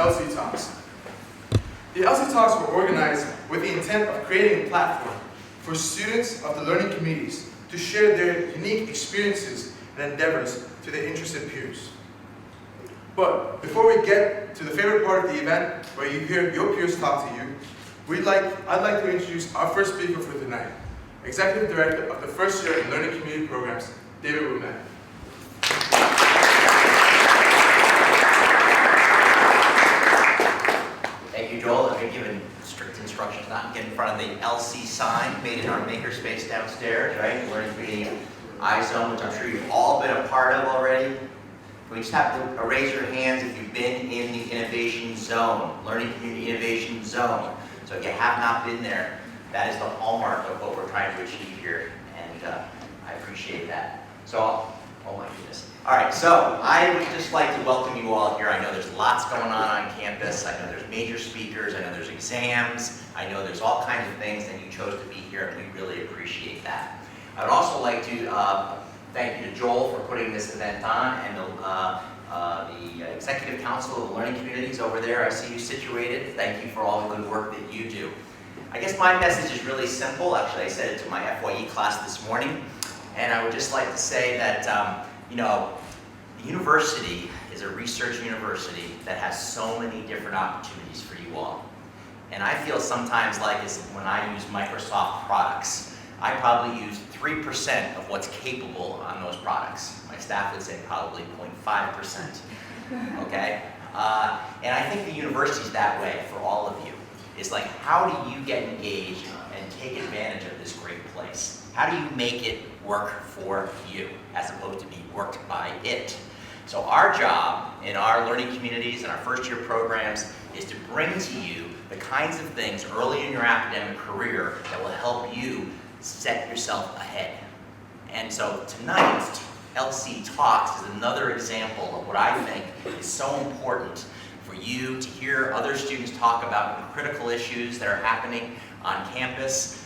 LC Talks. The LC Talks were organized with the intent of creating a platform for students of the learning communities to share their unique experiences and endeavors to their interested peers. But before we get to the favorite part of the event, where you hear your peers talk to you, I'd like to introduce our first speaker for tonight, Executive Director of the First Year in Learning Community Programs, David Rumet. Thank you, Joel. I've been given strict instructions not to get in front of the LC sign made in our makerspace downstairs, right? Learning Community iZone, which I'm sure you've all been a part of already. We just have to raise your hands if you've been in the innovation zone, Learning Community Innovation Zone. So if you have not been there, that is the hallmark of what we're trying to achieve here, and I appreciate that. So, oh my goodness. All right, so I would just like to welcome you all here. I know there's lots going on campus. I know there's major speakers. I know there's exams. I know there's all kinds of things, and you chose to be here, and we really appreciate that. I would also like to thank you to Joel for putting this event on, and the Executive Council of the Learning Communities over there. I see you situated. Thank you for all the good work that you do. I guess my message is really simple. Actually, I said it to my FYE class this morning, and I would just like to say that, you know, the university is a research university that has so many different opportunities for you all. And I feel sometimes like when I use Microsoft products, I probably use 3% of what's capable on those products. My staff would say probably 0.5%, okay? And I think the university's that way for all of you. It's like, how do you get engaged and take advantage of this great place? How do you make it work for you, as opposed to be worked by it? So our job in our learning communities and our first year programs is to bring to you the kinds of things early in your academic career that will help you set yourself ahead. And so tonight's LC Talks is another example of what I think is so important for you to hear other students talk about the critical issues that are happening on campus,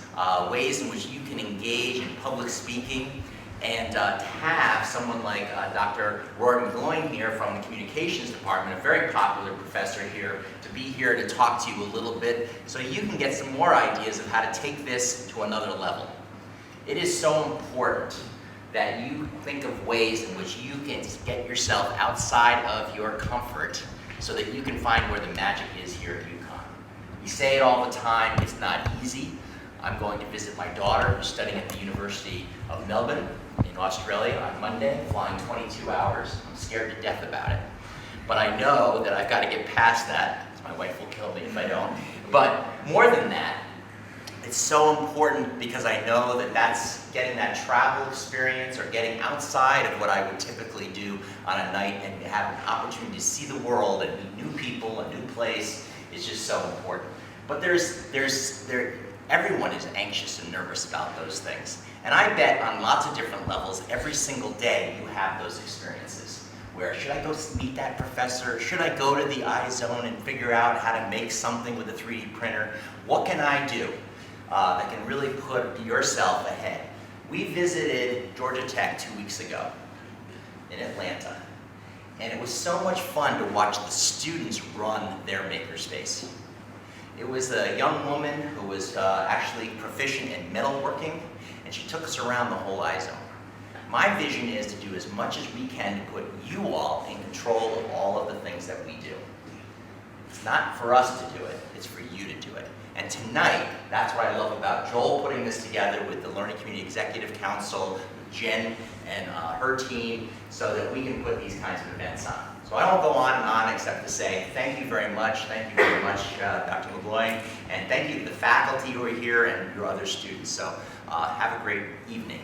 ways in which you can engage in public speaking, and to have someone like Dr. Rory McGloin here from the Communications Department, a very popular professor here, to be here to talk to you a little bit so you can get some more ideas of how to take this to another level. It is so important that you think of ways in which you can get yourself outside of your comfort so that you can find where the magic is here at UConn. We say it all the time, it's not easy. I'm going to visit my daughter who's studying at the University of Melbourne in Australia on Monday, flying 22 hours. I'm scared to death about it. But I know that I've got to get past that. My wife will kill me if I don't. But more than that, it's so important because I know that that's getting that travel experience or getting outside of what I would typically do on a night and have an opportunity to see the world and meet new people, a new place, is just so important. But everyone is anxious and nervous about those things. And I bet on lots of different levels, every single day you have those experiences. Where, should I go meet that professor? Should I go to the iZone and figure out how to make something with a 3D printer? What can I do that can really put yourself ahead? We visited Georgia Tech 2 weeks ago in Atlanta. And it was so much fun to watch the students run their makerspace. It was a young woman who was actually proficient in metalworking, and she took us around the whole iZone. My vision is to do as much as we can to put you all in control of all of the things that we do. It's not for us to do it, it's for you to do it. And tonight, that's what I love about Joel putting this together with the Learning Community Executive Council, Jen and her team, so that we can put these kinds of events on. So I won't go on and on except to say thank you very much. Thank you very much, Dr. McGloin, and thank you to the faculty who are here and your other students. So have a great evening.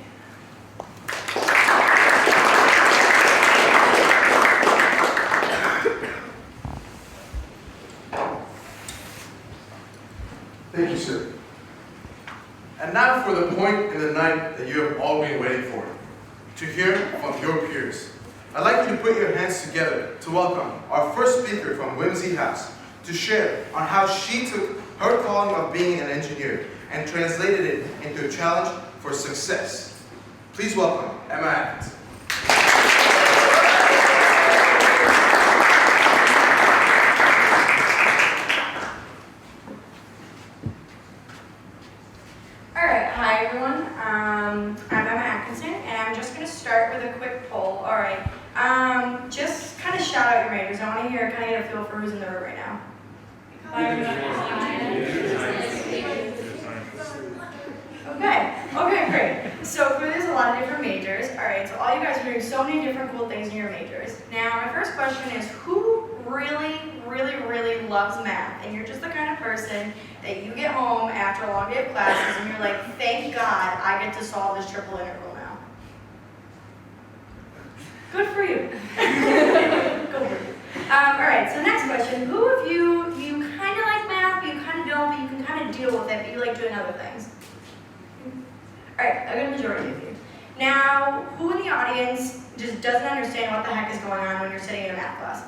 Thank you, sir. And now for the point in the night that you have all been waiting for, to hear from your peers. I'd like you to put your hands together to welcome our first speaker from Whimsy House to share on how she took her calling of being an engineer and translated it into a challenge for success. Please welcome Emma Atkins. All right. Just kind of shout out your majors. I want to hear, kind of get a feel for who's in the room right now. Okay, great. So there's a lot of different majors. All right, so all you guys are doing so many different cool things in your majors. Now, my first question is, who really, really, really loves math? And you're just the kind of person that you get home after a long day of classes and you're like, thank God I get to solve this triple integral now. Good for you. Go for it. All right, so next question. Who of you kind of like math, but you kind of don't, but you can kind of deal with it, but you like doing other things? All right, a good majority of you. Now, who in the audience just doesn't understand what the heck is going on when you're sitting in a math class?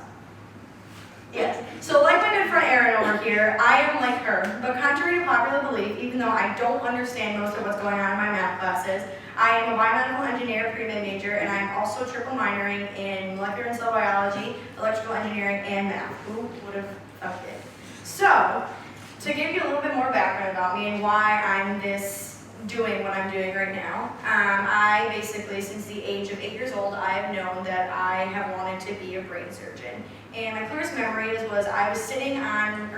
Yes. So like my good friend Erin over here, I am like her. But contrary to popular belief, even though I don't understand most of what's going on in my math classes, I am a biomedical engineer pre-med major, and I'm also triple minoring in molecular and cell biology, electrical engineering, and math. Who would have thought it? So, to give you a little bit more background about me and why I'm doing what I'm doing right now, I basically, since the age of 8 years old, I have known that I have wanted to be a brain surgeon. And my clearest memory was I was standing on the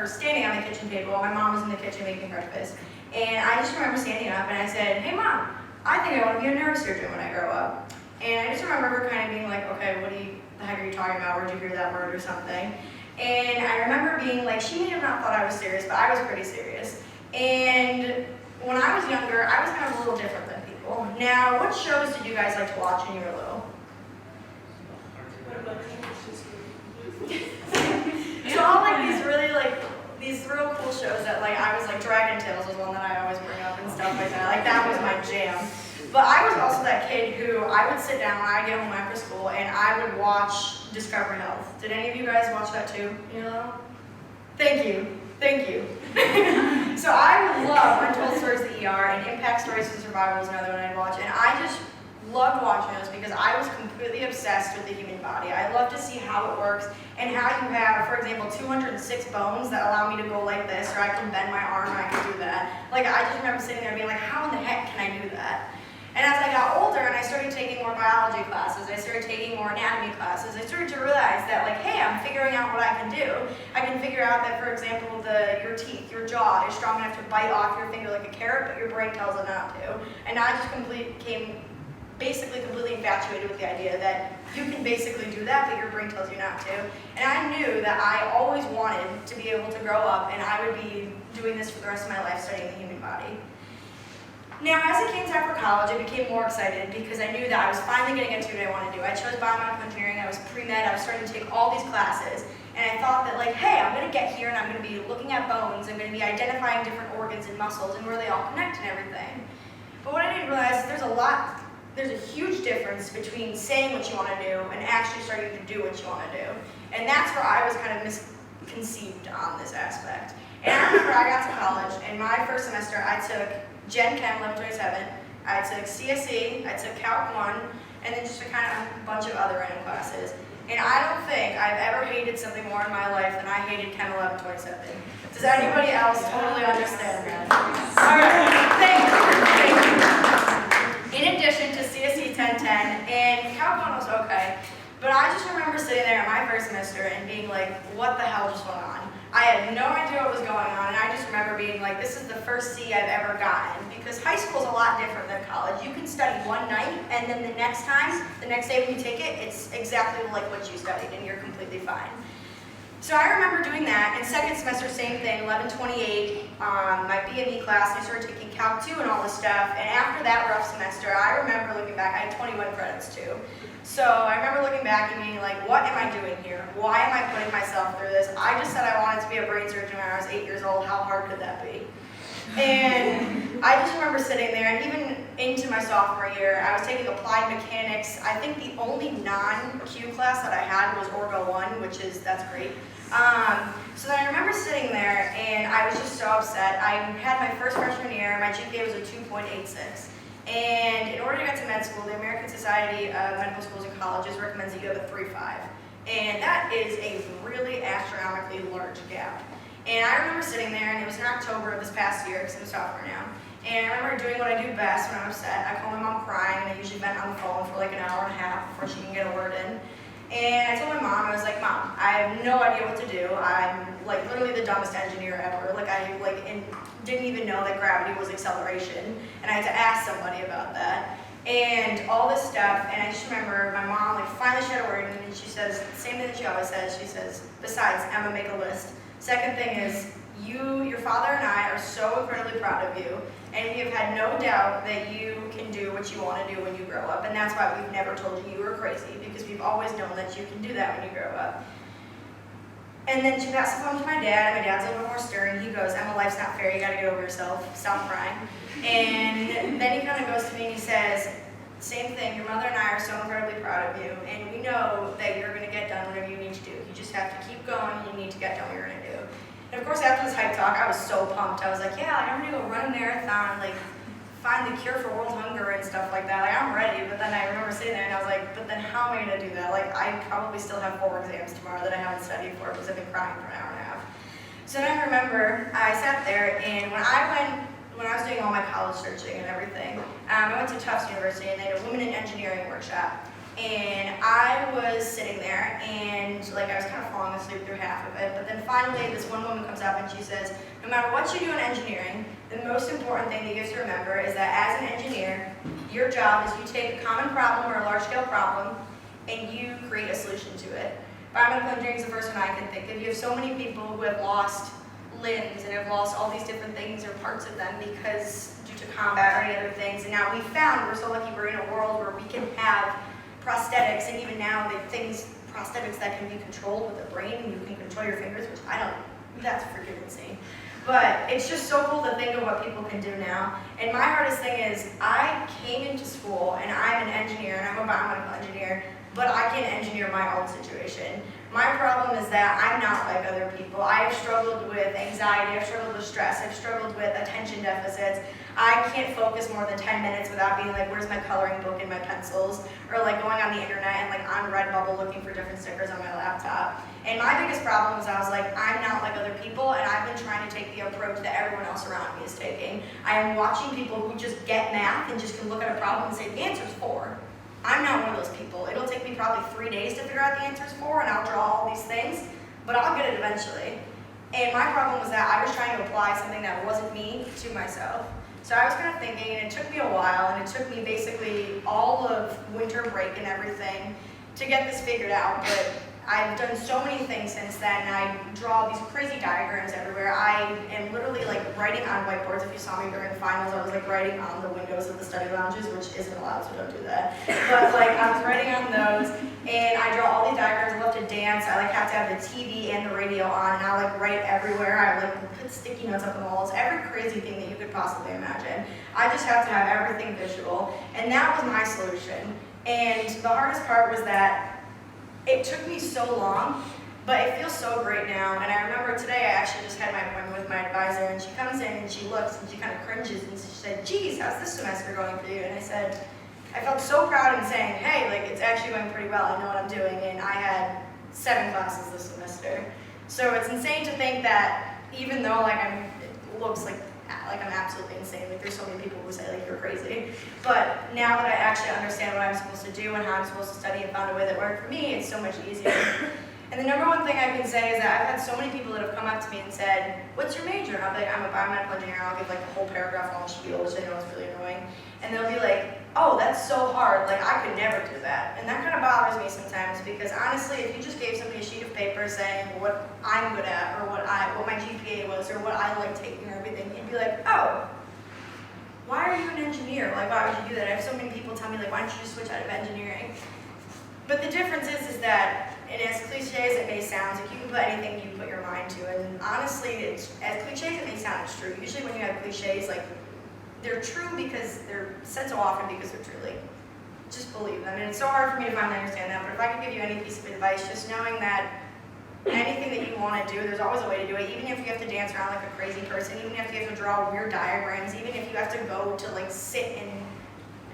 kitchen table. My mom was in the kitchen making breakfast. And I just remember standing up and I said, hey mom, I think I want to be a neurosurgeon when I grow up. And I just remember her kind of being like, okay, what the heck are you talking about? Where'd you hear that word or something? And I remember being like, she may have not thought I was serious, but I was pretty serious. And when I was younger, I was kind of a little different than people. Now, what shows did you guys like to watch when you were little? So all these real cool shows that I was like Dragon Tales was one that I always bring up and stuff like that. Like that was my jam. But I was also that kid who I would sit down when I get home after school and I would watch Discovery Health. Did any of you guys watch that too? You know? Thank you. So I would love Untold Stories of the ER and Impact Stories of Survival is another one I'd watch. And I just loved watching those because I was completely obsessed with the human body. I love to see how it works and how you have, for example, 206 bones that allow me to go like this, or I can bend my arm and I can do that. Like I just remember sitting there being like, how in the heck can I do that? And as I got older and I started taking more biology classes, I started taking more anatomy classes, I started to realize that like, hey, I'm figuring out what I can do. I can figure out that, for example, your teeth, your jaw is strong enough to bite off your finger like a carrot, but your brain tells it not to. And I just became basically completely infatuated with the idea that you can basically do that, but your brain tells you not to. And I knew that I always wanted to be able to grow up and I would be doing this for the rest of my life, studying the human body. Now, as it came time for college, I became more excited because I knew that I was finally going to get to what I wanted to do. I chose biomedical engineering, I was pre-med, I was starting to take all these classes, and I thought that like, hey, I'm going to get here and I'm going to be looking at bones, I'm going to be identifying different organs and muscles and where they all connect and everything. But what I didn't realize is there's a huge difference between saying what you want to do and actually starting to do what you want to do. And that's where I was kind of misconceived on this aspect. And I remember I got to college, and my first semester I took Gen Chem 1127, I took CSE, I took Calc 1, and then just a kind of bunch of other random classes. And I don't think I've ever hated something more in my life than I hated Chem 1127. Does anybody else totally understand that? Alright, thank you. In addition to CSE 1010, and Calc 1 was okay, but I just remember sitting there in my first semester and being like, what the hell just went on? I had no idea what was going on, and I just remember being like, this is the first C I've ever gotten, because high school is a lot different than college. You can study one night, and then the next day when you take it, it's exactly like what you studied, and you're completely fine. So I remember doing that, and second semester, same thing, 1128, my BME class, and I started taking Calc 2 and all this stuff, and after that rough semester, I remember looking back, I had 21 credits too. So I remember looking back and being like, what am I doing here? Why am I putting myself through this? I just said I wanted to be a brain surgeon when I was 8 years old. How hard could that be? And I just remember sitting there, and even into my sophomore year, I was taking applied mechanics. I think the only non-Q class that I had was Orgo 1, that's great. So then I remember sitting there, and I was just so upset. I had my first freshman year, my GPA was a 2.86. And in order to get to med school, the American Society of Medical Schools and Colleges recommends that you have a 3.5. And that is a really astronomically large gap. And I remember sitting there, and it was in October of this past year, because I'm a sophomore now, And I remember doing what I do best when I'm upset. I call my mom crying, and I usually vent on the phone for like an hour and a half before she can get a word in. And I told my mom, I was like, Mom, I have no idea what to do. I'm like literally the dumbest engineer ever. Like didn't even know that gravity was acceleration, and I had to ask somebody about that. And all this stuff, and I just remember my mom, like, finally she had a word, and she says, the same thing that she always says, she says, besides, Emma, make a list. Second thing is, your father and I are so incredibly proud of you, and we have had no doubt that you can do what you want to do when you grow up, and that's why we've never told you were crazy, because we've always known that you can do that when you grow up. And then she passed the phone to my dad, and my dad's a little more stern. He goes, Emma, life's not fair, you gotta get over yourself, stop crying. And then he kind of goes to me and he says, same thing, your mother and I are so incredibly proud of you, and we know that you're gonna get done whatever you need to do. You just have to keep going, you need to get done what you're gonna do. And of course, after this hype talk, I was so pumped. I was like, yeah, I'm gonna go run a marathon, like, find the cure for world hunger and stuff like that. Like, I'm ready, but then I remember sitting there and I was like, but then how am I gonna do that? Like, I probably still have 4 exams tomorrow that I haven't studied for because I've been crying for an hour and a half. So then I remember I sat there, and when I was doing all my college searching and everything, I went to Tufts University, and they had a women in engineering workshop. And I was sitting there, and like I was kind of falling asleep through half of it, but then finally this one woman comes up and she says, no matter what you do in engineering, the most important thing that you have to remember is that as an engineer, your job is you take a common problem or a large-scale problem and you create a solution to it. Biomedical engineering is the first one I can think of. You have so many people who have lost limbs and have lost all these different things or parts of them because due to combat or any other things, and now we found, we're so lucky we're in a world where we can have prosthetics, and even now the prosthetics that can be controlled with a brain, and you can control your fingers, which that's freaking insane. But it's just so cool to think of what people can do now. And my hardest thing is, I came into school, and I'm an engineer, and I'm a biomedical engineer, but I can engineer my own situation. My problem is that I'm not like other people. I have struggled with anxiety, I've struggled with stress, I've struggled with attention deficits. I can't focus more than 10 minutes without being like, where's my coloring book and my pencils? Or like going on the internet and like on Redbubble looking for different stickers on my laptop. And my biggest problem was I was like, I'm not like other people, and I've been trying to take the approach that everyone else around me is taking. I am watching people who just get math and just can look at a problem and say, the answer's 4. I'm not one of those people. It'll take me probably 3 days to figure out the answers 4, and I'll draw all these things, but I'll get it eventually. And my problem was that I was trying to apply something that wasn't me to myself. So I was kind of thinking, and it took me a while, and it took me basically all of winter break and everything to get this figured out, but I've done so many things since then. I draw these crazy diagrams everywhere. I am literally like writing on whiteboards. If you saw me during finals, I was like writing on the windows of the study lounges, which isn't allowed, so don't do that. But like I was writing on those, and I draw all these diagrams. I love to dance. I like have to have the TV and the radio on, and I like write everywhere. I like put sticky notes up on the walls, every crazy thing that you could possibly imagine. I just have to have everything visual, and that was my solution. And the hardest part was that it took me so long, but it feels so great now. And I remember today I actually just had my appointment with my advisor, and she comes in and she looks and she kind of cringes and she said, geez, how's this semester going for you? And I said, I felt so proud in saying, hey, like it's actually going pretty well, I know what I'm doing, and I had 7 classes this semester. So it's insane to think that even though like it looks like I'm absolutely insane. Like there's so many people who say like you're crazy. But now that I actually understand what I'm supposed to do and how I'm supposed to study and found a way that worked for me, it's so much easier. And the number one thing I can say is that I've had so many people that have come up to me and said, what's your major? And I'll be like, I'm a biomedical engineer. I'll give like a whole paragraph on the spiel, which I know is really annoying. And they'll be like, oh, that's so hard. Like I could never do that. And that kind of bothers me sometimes because honestly, if you just gave somebody a sheet of paper saying what I'm good at or what my GPA was or what I like taking or everything, you'd be like, oh, why are you an engineer? Like why would you do that? I have so many people tell me like, why don't you just switch out of engineering? But the difference is that, and as cliche as it may sound, if you can put anything you put your mind to, and honestly, it's, as cliche as it may sound, it's true. Usually when you have cliches, like, they're true because they're said so often because they're true. Like, just believe them. And it's so hard for me to finally understand that, but if I could give you any piece of advice, just knowing that anything that you want to do, there's always a way to do it. Even if you have to dance around like a crazy person, even if you have to draw weird diagrams, even if you have to go to like sit and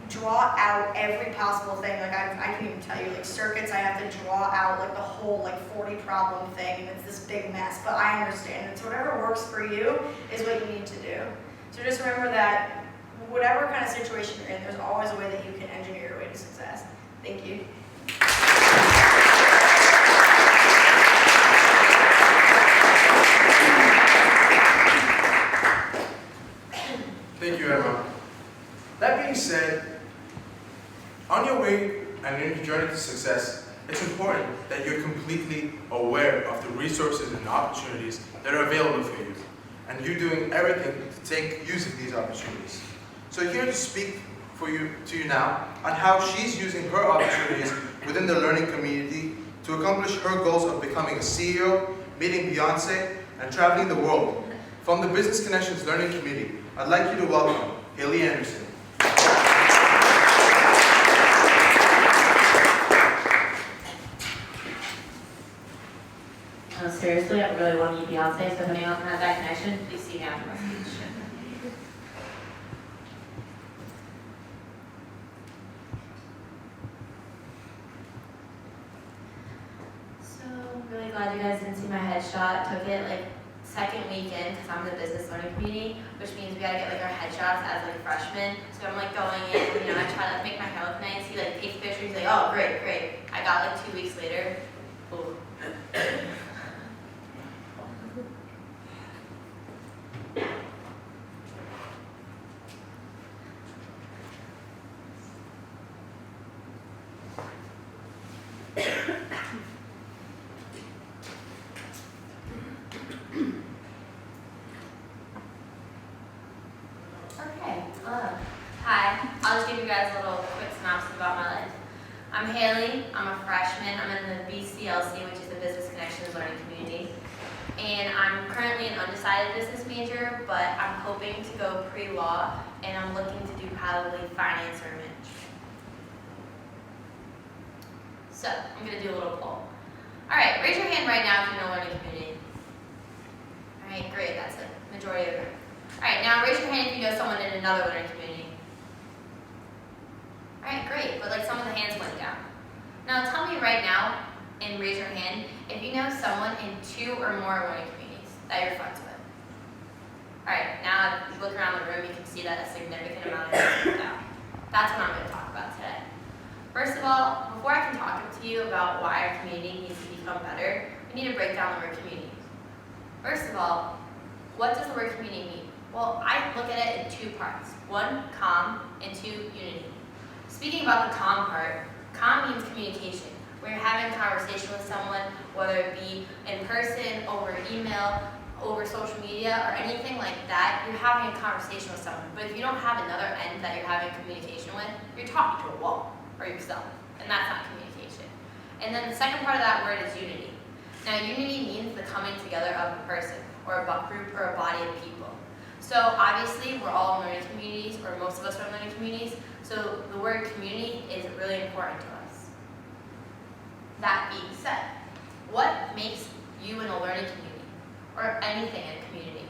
draw out every possible thing. Like I can even tell you like circuits, I have to draw out like the whole like 40 problem thing, and it's this big mess, but I understand it. So whatever works for you is what you need to do. So just remember that whatever kind of situation you're in, there's always a way that you can engineer your way to success. Thank you. Thank you, Emma. That being said, on your way and in your journey to success, it's important that you're completely aware of the resources and opportunities that are available for you, and you're doing everything to take use of these opportunities. So here to speak to you now on how she's using her opportunities within the learning community to accomplish her goals of becoming a CEO, meeting Beyonce, and traveling the world. From the Business Connections Learning Committee, I'd like you to welcome Haley Anderson. Seriously, I really want to meet Beyonce, so if anyone has that connection, please see me after my speech. So, I'm really glad you guys didn't see my headshot. Took it like second weekend because I'm in the business learning community, which means we gotta get like our headshots as like freshmen. So I'm like going in, you know, I try to like make my hair look nice. He like takes pictures, he's like, oh great, great. I got like 2 weeks later. Ooh. Hi, I'll just give you guys a little quick synopsis about my life. I'm Haley, I'm a freshman, I'm in the BCLC, which is the Business Connections Learning Community. And I'm currently an undecided business major, but I'm hoping to go pre-law, and I'm looking to do probably finance or management. So, I'm gonna do a little poll. All right, raise your hand right now if you know learning community. All right, great, that's it, majority of the room. All right, now raise your hand if you know someone in another learning community. All right, great, but like some of the hands went down. Now tell me right now, and raise your hand, if you know someone in 2 or more learning communities that you're friends with. All right, now if you look around the room, you can see that a significant amount of hands went down. That's what I'm gonna talk about today. First of all, before I can talk to you about why our community needs to become better, we need to break down the word community. First of all, what does the word community mean? Well, I look at it in 2 parts. 1, calm, and 2, unity. Speaking about the calm part, calm means communication. Where you're having a conversation with someone, whether it be in person, over email, over social media, or anything like that, you're having a conversation with someone. But if you don't have another end that you're having communication with, you're talking to a wall, or yourself, and that's not communication. And then the second part of that word is unity. Now, unity means the coming together of a person, or a group, or a body of people. So obviously, we're all in learning communities, or most of us are in learning communities, so the word community is really important to us. That being said, what makes you in a learning community, or anything in a community?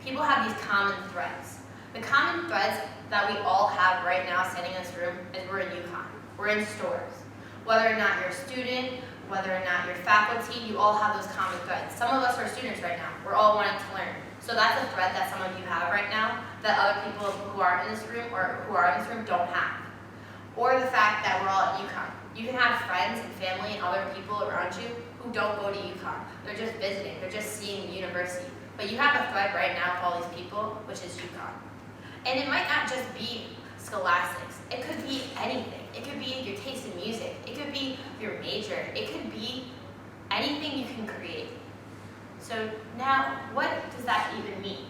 People have these common threads. The common threads that we all have right now standing in this room is we're in UConn, we're in stores. Whether or not you're a student, whether or not you're faculty, you all have those common threads. Some of us are students right now, we're all wanting to learn. So that's a thread that some of you have right now that other people who aren't in this room or who are in this room don't have. Or the fact that we're all at UConn. You can have friends and family and other people around you who don't go to UConn. They're just visiting, they're just seeing the university. But you have a thread right now for all these people, which is UConn. And it might not just be scholastics. It could be anything. It could be your taste in music. It could be your major. It could be anything you can create. So now, what does that even mean?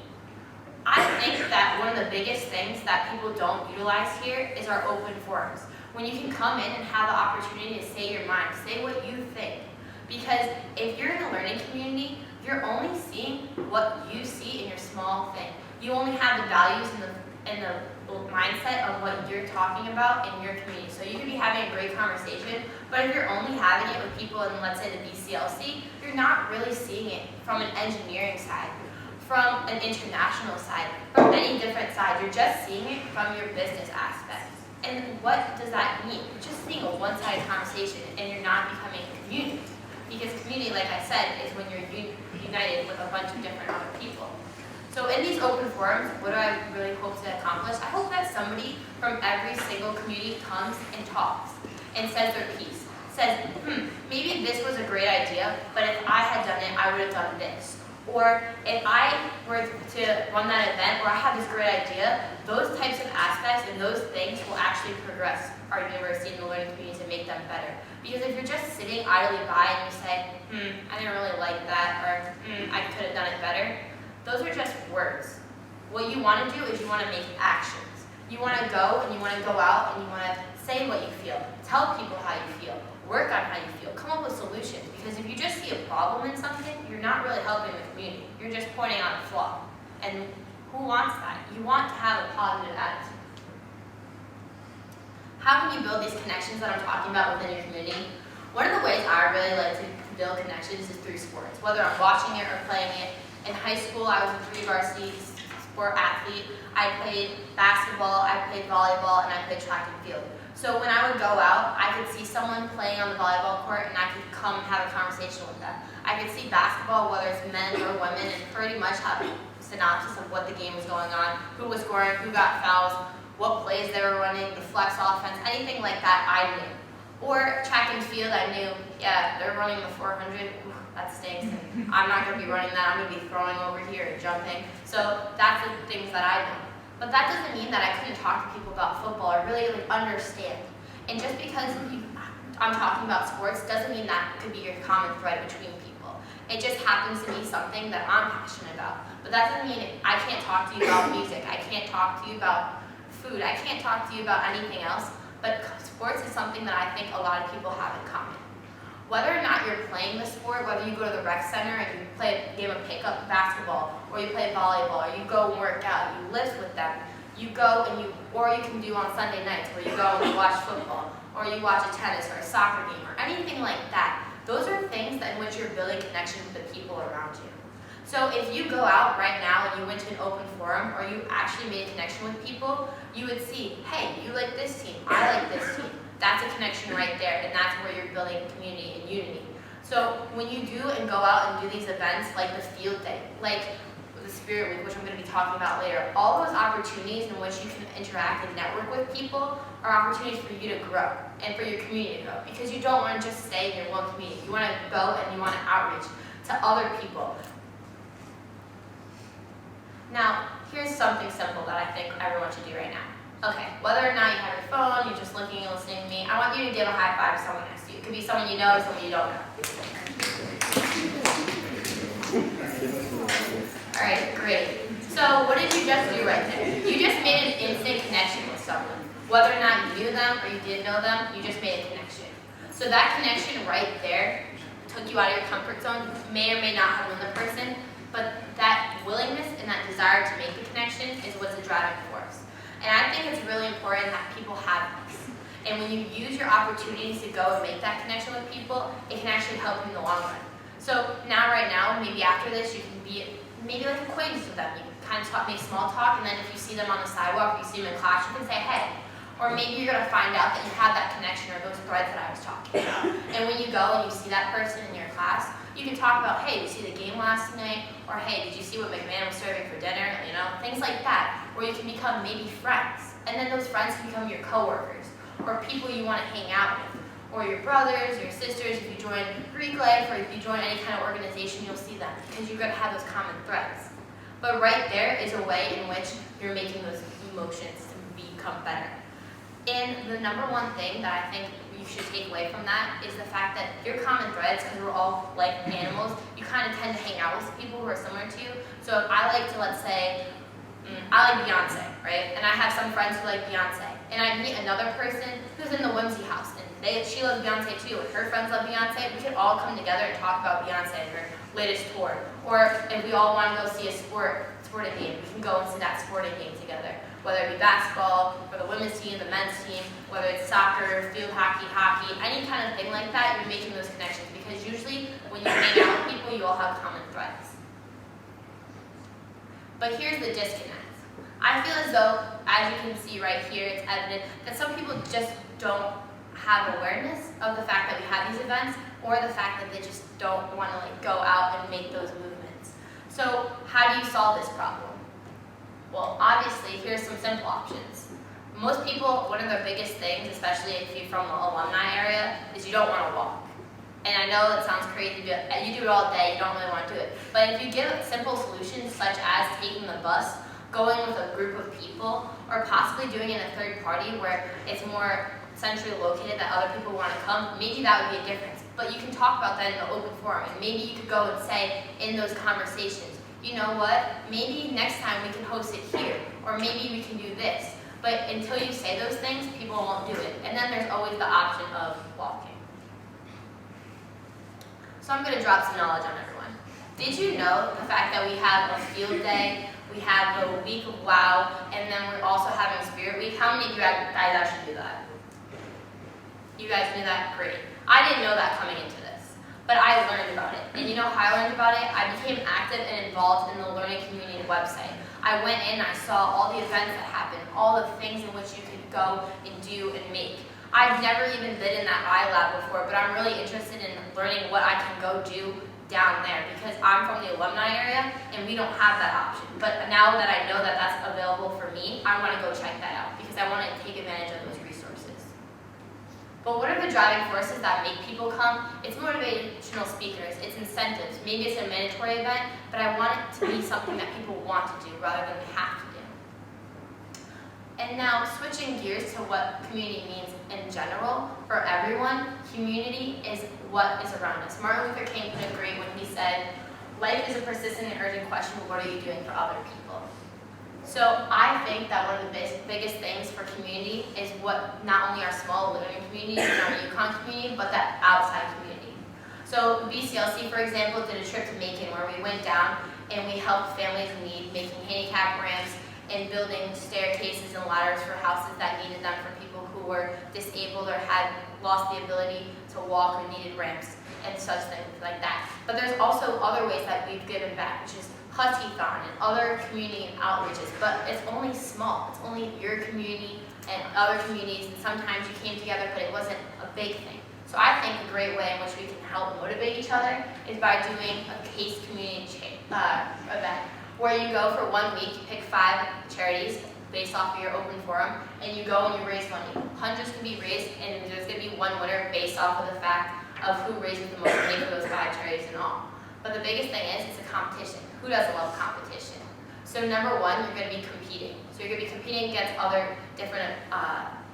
I think that one of the biggest things that people don't utilize here is our open forums. When you can come in and have the opportunity to say your mind, say what you think. Because if you're in a learning community, you're only seeing what you see in your small thing. You only have the values and the mindset of what you're talking about in your community. So you could be having a great conversation, but if you're only having it with people in, let's say, the BCLC, you're not really seeing it from an engineering side, from an international side, from any different side. You're just seeing it from your business aspect. And what does that mean? You're just seeing a one-sided conversation, and you're not becoming a community. Because community, like I said, is when you're united with a bunch of different other people. So in these open forums, what do I really hope to accomplish? I hope that somebody from every single community comes and talks and says their piece. Says, maybe this was a great idea, but if I had done it, I would have done this. Or if I were to run that event, or I have this great idea, those types of aspects and those things will actually progress our university and the learning communities and make them better. Because if you're just sitting idly by and you say, I didn't really like that, or I could have done it better, those are just words. What you want to do is you want to make actions. You want to go and you want to go out and you want to say what you feel, tell people how you feel, work on how you feel, come up with solutions. Because if you just see a problem in something, you're not really helping the community. You're just pointing out a flaw. And who wants that? You want to have a positive attitude. How can you build these connections that I'm talking about within your community? One of the ways I really like to build connections is through sports, whether I'm watching it or playing it. In high school, I was a pre-varsity sport athlete. I played basketball, I played volleyball, and I played track and field. So when I would go out, I could see someone playing on the volleyball court and I could come have a conversation with them. I could see basketball, whether it's men or women, and pretty much have a synopsis of what the game was going on, who was scoring, who got fouls, what plays they were running, the flex offense, anything like that I knew. Or track and field, I knew, yeah, they're running the 400, ooh, that stinks. I'm not going to be running that, I'm going to be throwing over here and jumping. So that's the things that I know. But that doesn't mean that I couldn't talk to people about football or really understand. And just because I'm talking about sports doesn't mean that could be your common thread between people. It just happens to be something that I'm passionate about. But that doesn't mean I can't talk to you about music, I can't talk to you about food, I can't talk to you about anything else. But sports is something that I think a lot of people have in common. Whether or not you're playing the sport, whether you go to the rec center and you play a game of pickup basketball, or you play volleyball, or you go and work out, you lift with them, you go and or you can do on Sunday nights where you go and you watch football, or you watch a tennis or a soccer game, or anything like that. Those are things in which you're building connection with the people around you. So if you go out right now and you went to an open forum, or you actually made a connection with people, you would see, hey, you like this team, I like this team. That's a connection right there, and that's where you're building community and unity. So when you do and go out and do these events like the field day, like the Spirit Week, which I'm going to be talking about later, all those opportunities in which you can interact and network with people are opportunities for you to grow and for your community to grow. Because you don't want to just stay in your one community. You want to go and you want to outreach to other people. Now, here's something simple that I think everyone should do right now. Okay, whether or not you have your phone, you're just looking and listening to me, I want you to give a high five to someone next to you. It could be someone you know or someone you don't know. Alright, great. So what did you just do right there? You just made an instant connection with someone. Whether or not you knew them or you didn't know them, you just made a connection. So that connection right there took you out of your comfort zone. You may or may not have known the person, but that willingness and that desire to make the connection is what's the driving force. And I think it's really important that people have this. And when you use your opportunities to go and make that connection with people, it can actually help you in the long run. So right now, maybe after this, you can be maybe like acquaintances with them. You can kind of make small talk, and then if you see them on the sidewalk, or you see them in class, you can say, hey. Or maybe you're going to find out that you have that connection or those threads that I was talking about. And when you go and you see that person in your class, you can talk about, hey, did you see the game last night? Or hey, did you see what McMahon was serving for dinner? You know, things like that. Or you can become maybe friends. And then those friends can become your coworkers or people you want to hang out with. Or your brothers, your sisters. If you join Greek life or if you join any kind of organization, you'll see them because you're going to have those common threads. But right there is a way in which you're making those emotions to become better. And the number one thing that I think you should take away from that is the fact that your common threads, because we're all like animals, you kind of tend to hang out with people who are similar to you. So if I like to, let's say, I like Beyonce, right? And I have some friends who like Beyonce. And I meet another person who's in the Whimsy house, and she loves Beyonce too, and her friends love Beyonce. We could all come together and talk about Beyonce and her latest tour. Or if we all want to go see a sporting game, we can go and see that sporting game together. Whether it be basketball, or the women's team, the men's team, whether it's soccer, field hockey, any kind of thing like that, you're making those connections. Because usually when you hang out with people, you all have common threads. But here's the disconnect. I feel as though, as you can see right here, it's evident that some people just don't have awareness of the fact that we have these events, or the fact that they just don't want to go out and make those movements. So how do you solve this problem? Well, obviously, here's some simple options. Most people, one of their biggest things, especially if you're from the alumni area, is you don't want to walk. And I know it sounds crazy, but you do it all day, you don't really want to do it. But if you give simple solutions such as taking the bus, going with a group of people, or possibly doing it in a third party where it's more centrally located that other people want to come, maybe that would be a difference. But you can talk about that in the open forum, and maybe you could go and say in those conversations, you know what, maybe next time we can host it here, or maybe we can do this. But until you say those things, people won't do it. And then there's always the option of walking. So I'm going to drop some knowledge on everyone. Did you know the fact that we have a field day, we have the week of WOW, and then we're also having Spirit Week? How many of you guys actually do that? You guys knew that? Great. I didn't know that coming into this, but I learned about it. And you know how I learned about it? I became active and involved in the Learning Community website. I went in, I saw all the events that happened, all the things in which you could go and do and make. I've never even been in that iLab before, but I'm really interested in learning what I can go do down there because I'm from the alumni area and we don't have that option. But now that I know that that's available for me, I want to go check that out because I want to take advantage of those resources. But what are the driving forces that make people come? It's motivational speakers, it's incentives. Maybe it's a mandatory event, but I want it to be something that people want to do rather than they have to do. And now, switching gears to what community means in general, for everyone, community is what is around us. Martin Luther King put it great when he said, life is a persistent and urgent question, but what are you doing for other people? So I think that one of the biggest things for community is what not only our small learning communities in our UConn community, but that outside community. So BCLC, for example, did a trip to Macon where we went down and we helped families in need, making handicap ramps, and building staircases and ladders for houses that needed them for people who were disabled or had lost the ability to walk or needed ramps and such things like that. But there's also other ways that we've given back, which is Hutty-thon and other community outreaches, but it's only small. It's only your community and other communities, and sometimes you came together, but it wasn't a big thing. So I think a great way in which we can help motivate each other is by doing a case community event, where you go for 1 week, you pick 5 charities based off of your open forum, and you go and you raise money. Hundreds can be raised, and there's going to be one winner based off of the fact of who raises the most money for those 5 charities and all. But the biggest thing is, it's a competition. Who doesn't love competition? So number 1, you're going to be competing. So you're going to be competing against other different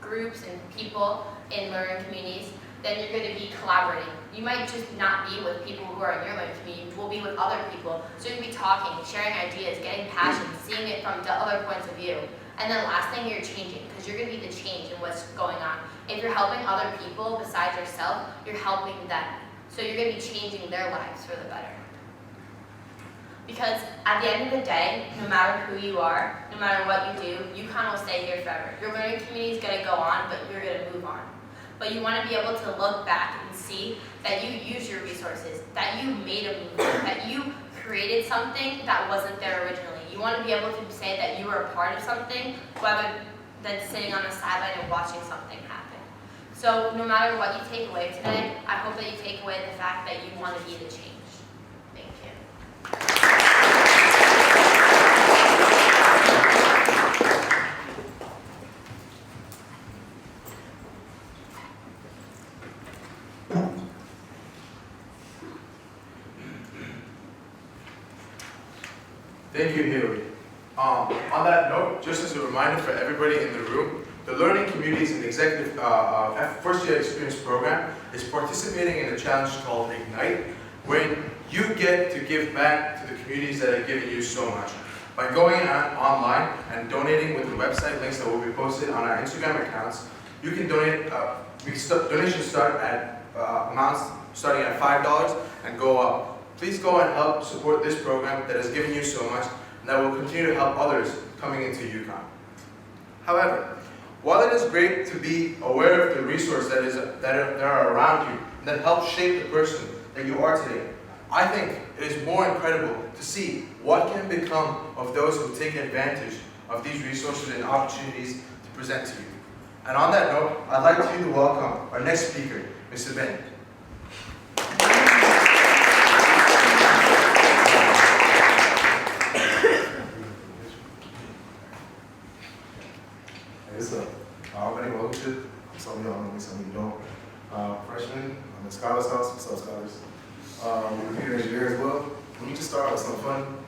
groups and people in learning communities. Then you're going to be collaborating. You might just not be with people who are in your learning community. We'll be with other people. So you're going to be talking, sharing ideas, getting passion, seeing it from the other points of view. And then last thing, you're changing, because you're going to be the change in what's going on. If you're helping other people besides yourself, you're helping them. So you're going to be changing their lives for the better. Because at the end of the day, no matter who you are, no matter what you do, UConn will stay here forever. Your learning community is going to go on, but you're going to move on. But you want to be able to look back and see that you used your resources, that you made a movement, that you created something that wasn't there originally. You want to be able to say that you were a part of something rather than sitting on the sideline and watching something happen. So no matter what you take away today, I hope that you take away the fact that you want to be the change. Thank you. Thank you, Haley. On that note, just as a reminder for everybody in the room, the Learning Communities and Executive First Year Experience Program is participating in a challenge called Ignite, wherein you get to give back to the communities that have given you so much. By going online and donating with the website links that will be posted on our Instagram accounts, you can donate. Donations start at amounts starting at $5 and go up. Please go and help support this program that has given you so much and that will continue to help others coming into UConn. However, while it is great to be aware of the resources that are around you and that help shape the person that you are today, I think it is more incredible to see what can become of those who take advantage of these resources and opportunities to present to you. And on that note, I'd like to welcome our next speaker, Mr. Ben. Charles. What's up, scholars? I'm a computer engineer as well. Let me just start out with something fun.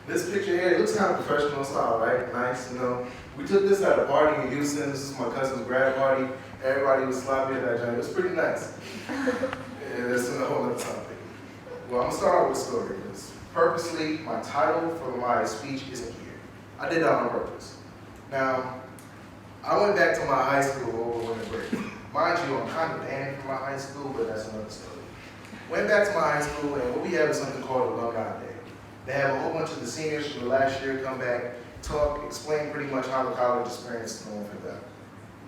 This picture here, it looks kind of professional style, right? Nice, you know. We took this at a party in Houston. This is my cousin's grad party. Everybody was sloppy at that joint. It was pretty nice. Yeah, that's a whole other topic. Well, I'm gonna start out with a story. Purposely, my title for my speech isn't here. I did that on purpose. Now, I went back to my high school over winter break. Mind you, I'm kind of banned from my high school, but that's another story. Went back to my high school, and what we have is something called Alumni Day. They have a whole bunch of the seniors from the last year come back, talk, explain pretty much how the college experience is going for them.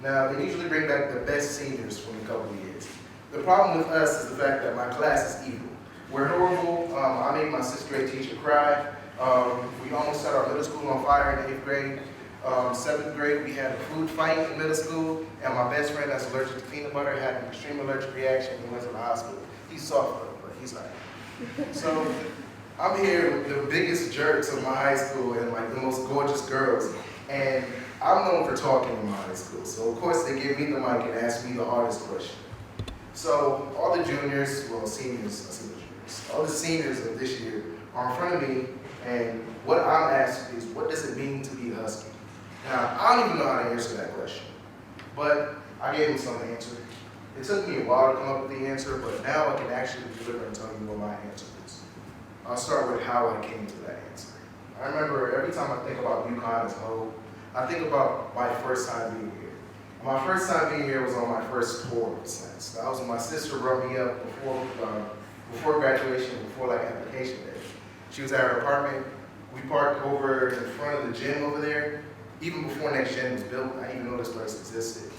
Now, they usually bring back the best seniors from a couple of years. The problem with us is the fact that my class is evil. We're horrible. I made my 6th grade teacher cry. We almost set our middle school on fire in 8th grade. 7th grade, we had a food fight in middle school, and my best friend that's allergic to peanut butter had an extreme allergic reaction and went to the hospital. He's soft though, but he's like. So I'm here with the biggest jerks of my high school and like the most gorgeous girls, and I'm known for talking in my high school. So of course they give me the mic and ask me the hardest question. So all the juniors, well seniors, I see the juniors, all the seniors of this year are in front of me, and what I'm asking is, what does it mean to be a Husky? Now, I don't even know how to answer that question, but I gave them some answer. It took me a while to come up with the answer, but now I can actually deliver and tell you what my answer is. I'll start with how I came to that answer. I remember every time I think about UConn as a whole, I think about my first time being here. My first time being here was on my first tour of sense. That was when my sister brought me up before graduation, before like application day. She was at her apartment. We parked over in front of the gym over there. Even before Next Gen was built, I didn't even know this place existed.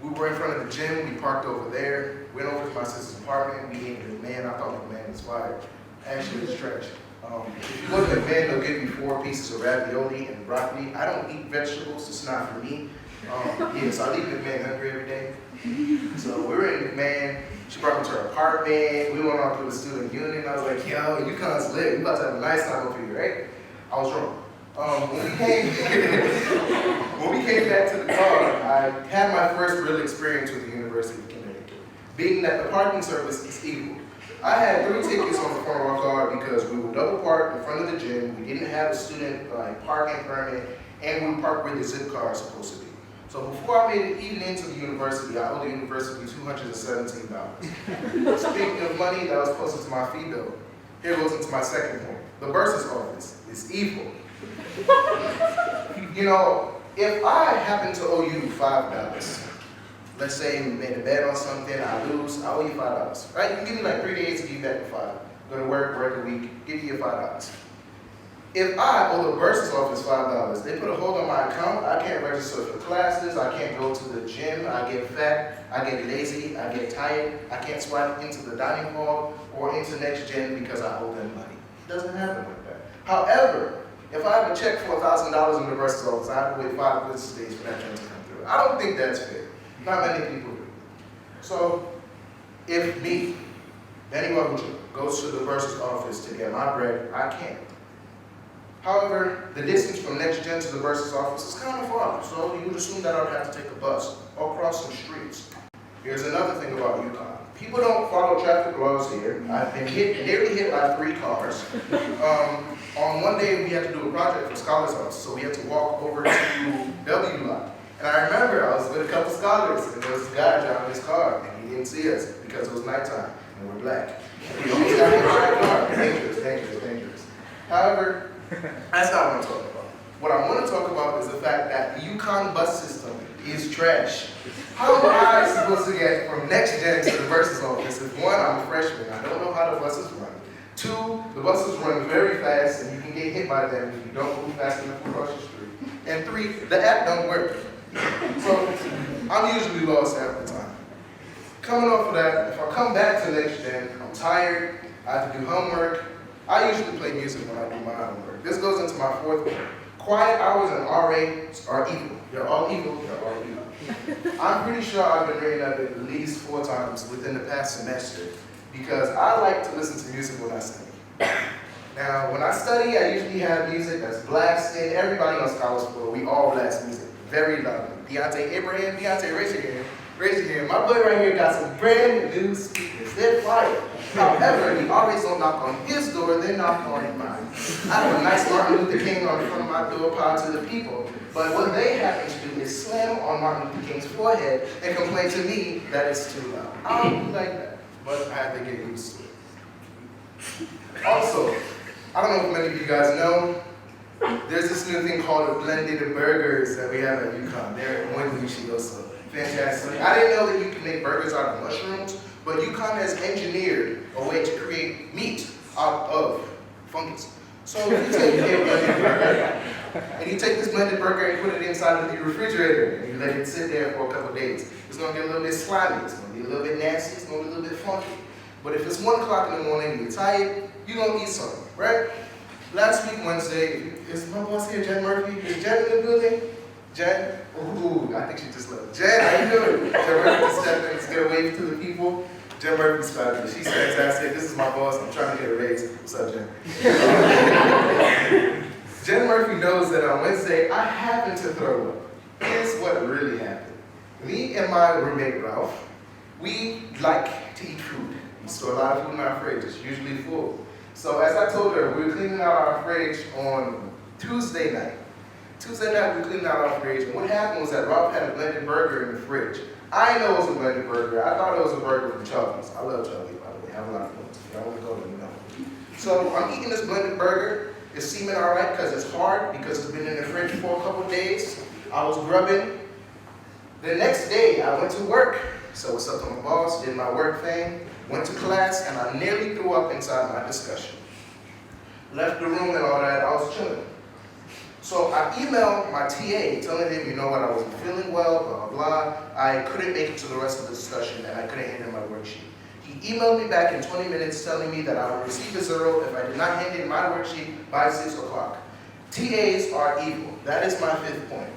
We were in front of the gym, we parked over there, went over to my sister's apartment, we ate McMahon. I thought McMahon was fire. Actually, it's trash. If you go to McMahon, they'll give you 4 pieces of ravioli and broccoli. I don't eat vegetables, it's not for me. Yeah, so I leave McMahon hungry every day. So we were in McMahon, she brought me to her apartment, we went off to the student union. I was like, yo, UConn's lit, we about to have a nice time over here, right? I was wrong. When we came back to the car, I had my first real experience with the University of Connecticut, being that the parking service is evil. I had 3 tickets on the front of our car because we were double parked in front of the gym, we didn't have a student parking permit, and we parked where the zip car is supposed to be. So before I made it even into the university, I owed the university $217. Speaking of money, that was closer to my fee bill. Here goes into my second point. The bursar's office is evil. You know, if I happen to owe you $5, let's say we made a bet on something, I lose, I owe you $5, right? You can give me like 3 days to give you back the $5. Go to work a week, give you your $5. If I owe the bursar's office $5, they put a hold on my account, I can't register for classes, I can't go to the gym, I get fat, I get lazy, I get tired, I can't swipe into the dining hall or into Next Gen because I owe them money. It doesn't happen like that. However, if I have a check for $1,000 in the bursar's office, I have to wait 5 business days for that transfer to come through. I don't think that's fair. Not many people do. So, if me, anyone who goes to the bursar's office to get my bread, I can't. However, the distance from Next Gen to the bursar's office is kind of far, so you would assume that I would have to take a bus or cross some streets. Here's another thing about UConn. People don't follow traffic laws here. I've been nearly hit by 3 cars. On one day, we had to do a project for Scholars House, so we had to walk over to W Lot. And I remember I was with a couple scholars, and there was a guy driving his car, and he didn't see us because it was nighttime, and we're black. We almost got hit by a car. Dangerous, dangerous, dangerous. However, that's not what I'm talking about. What I want to talk about is the fact that the UConn bus system is trash. How am I supposed to get from Next Gen to the bursar's office if 1, I'm a freshman, I don't know how the buses run. 2, the buses run very fast and you can get hit by them if you don't move fast enough across the street. And 3, the app don't work. So I'm usually lost half the time. Coming off of that, if I come back to Next Gen, I'm tired, I have to do homework. I usually play music when I do my homework. This goes into my 4th point. Quiet hours and RA are evil. They're all evil, they're all evil. I'm pretty sure I've been rated up at least 4 times within the past semester because I like to listen to music when I study. Now, when I study, I usually have music that's blasted. Everybody on Scholars Floor, we all blast music very loudly. Deontay Abraham, Deontay, raise your hand. Raise your hand. My boy right here got some brand new speakers. They're fire. However, the RAs don't knock on his door, they knock on mine. I have a nice Martin Luther King on the front of my door, power to the people. But what they happen to do is slam on Martin Luther King's forehead and complain to me that it's too loud. I don't be like that, but I have to get used to it. Also, I don't know if many of you guys know, there's this new thing called the blended burgers that we have at UConn. They're in Winooshi also. Fantastic. I didn't know that you can make burgers out of mushrooms, but UConn has engineered a way to create meat out of fungus. So if you take a blended burger, and you take this blended burger and put it inside of the refrigerator, and you let it sit there for a couple of days, it's gonna get a little bit slimy, it's gonna be a little bit nasty, it's gonna be a little bit funky. But if it's 1 o'clock in the morning and you're tired, you're gonna eat something, right? Last week, Wednesday, is my boss here, Jen Murphy? Is Jen in the building? Jen? Ooh, I think she just left. Jen, how you doing? Jen Murphy stepped in to get a wave to the people. Jen Murphy's fabulous. She's fantastic. This is my boss. I'm trying to get a raise. What's up, Jen? Jen Murphy knows that on Wednesday, I happened to throw up. Here's what really happened. Me and my roommate, Ralph, we like to eat food. We store a lot of food in our fridge. It's usually full. So as I told her, we were cleaning out our fridge on Tuesday night. Tuesday night, we were cleaning out our fridge, and what happened was that Ralph had a blended burger in the fridge. I didn't know it was a blended burger. I thought it was a burger from Charlie's. I love Charlie, by the way. I have a lot of friends. If y'all want to go, let me know. So I'm eating this blended burger. It's seeming all right because it's hard, because it's been in the fridge for a couple of days. I was grubbing. The next day, I went to work. So what's up to my boss, did my work thing, went to class, and I nearly threw up inside my discussion. Left the room and all that, I was chilling. So I emailed my TA telling him, you know what, I wasn't feeling well, blah, blah, blah. I couldn't make it to the rest of the discussion and I couldn't hand in my worksheet. He emailed me back in 20 minutes telling me that I would receive a 0 if I did not hand in my worksheet by 6 o'clock. TAs are evil. That is my 5th point.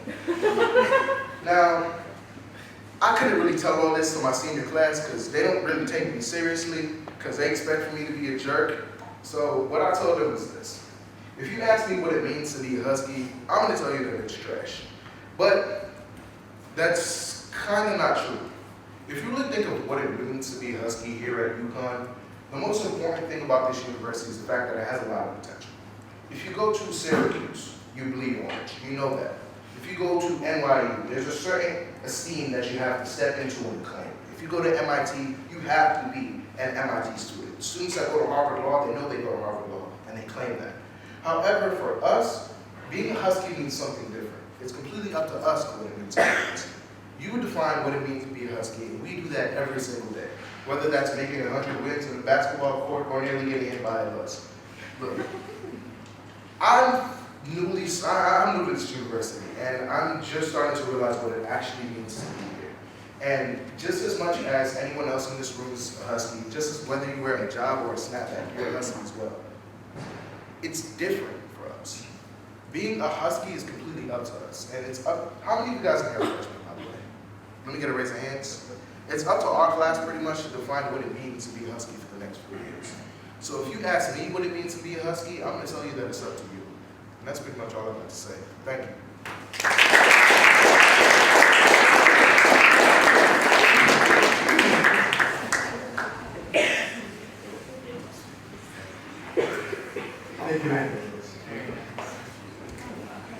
Now, I couldn't really tell all this to my senior class because they don't really take me seriously because they expect for me to be a jerk. So what I told them was this. If you ask me what it means to be a Husky, I'm going to tell you that it's trash. But that's kind of not true. If you really think of what it means to be a Husky here at UConn, the most important thing about this university is the fact that it has a lot of potential. If you go to Syracuse, you bleed orange. You know that. If you go to NYU, there's a certain esteem that you have to step into and claim. If you go to MIT, you have to be an MIT student. Students that go to Harvard Law, they know they go to Harvard Law, and they claim that. However, for us, being a Husky means something different. It's completely up to us what it means to be a Husky. You would define what it means to be a Husky, and we do that every single day. Whether that's making 100 wins in the basketball court or nearly getting hit by a bus. Look, I'm new to this university, and I'm just starting to realize what it actually means to be here. And just as much as anyone else in this room is a Husky, just as whether you wear a job or a snapback, you're a Husky as well. It's different for us. Being a Husky is completely up to us, and it's up. How many of you guys are here freshmen, by the way? Let me get a raise of hands. It's up to our class pretty much to define what it means to be a Husky for the next 4 years. So if you ask me what it means to be a Husky, I'm going to tell you that it's up to you. And that's pretty much all I've got to say. Thank you. Thank you, man.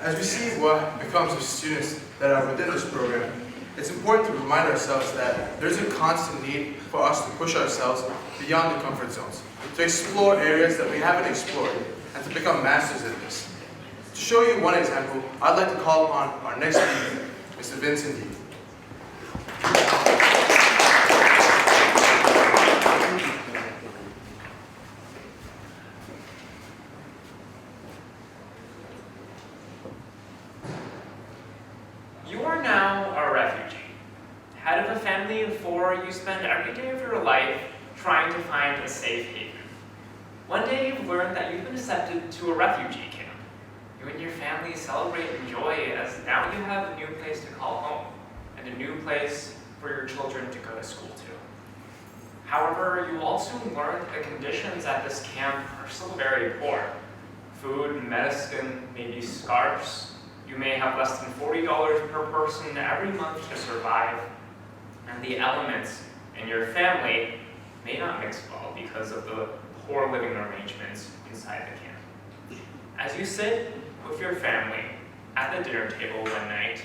As we see what becomes of students that are within this program, it's important to remind ourselves that there's a constant need for us to push ourselves beyond the comfort zones, to explore areas that we haven't explored, and to become masters in this. To show you one example, I'd like to call upon our next speaker, Mr. Vincent Yee. You are now a refugee. Head of a family of 4, you spend every day of your life trying to find a safe haven. One day you've learned that you've been accepted to a refugee camp. You and your family celebrate and joy as now you have a new place to call home and a new place for your children to go to school to. However, you also learn the conditions at this camp are still very poor. Food, medicine, maybe scarves. You may have less than $40 per person every month to survive. And the elements in your family may not mix well because of the poor living arrangements inside the camp. As you sit with your family at the dinner table one night,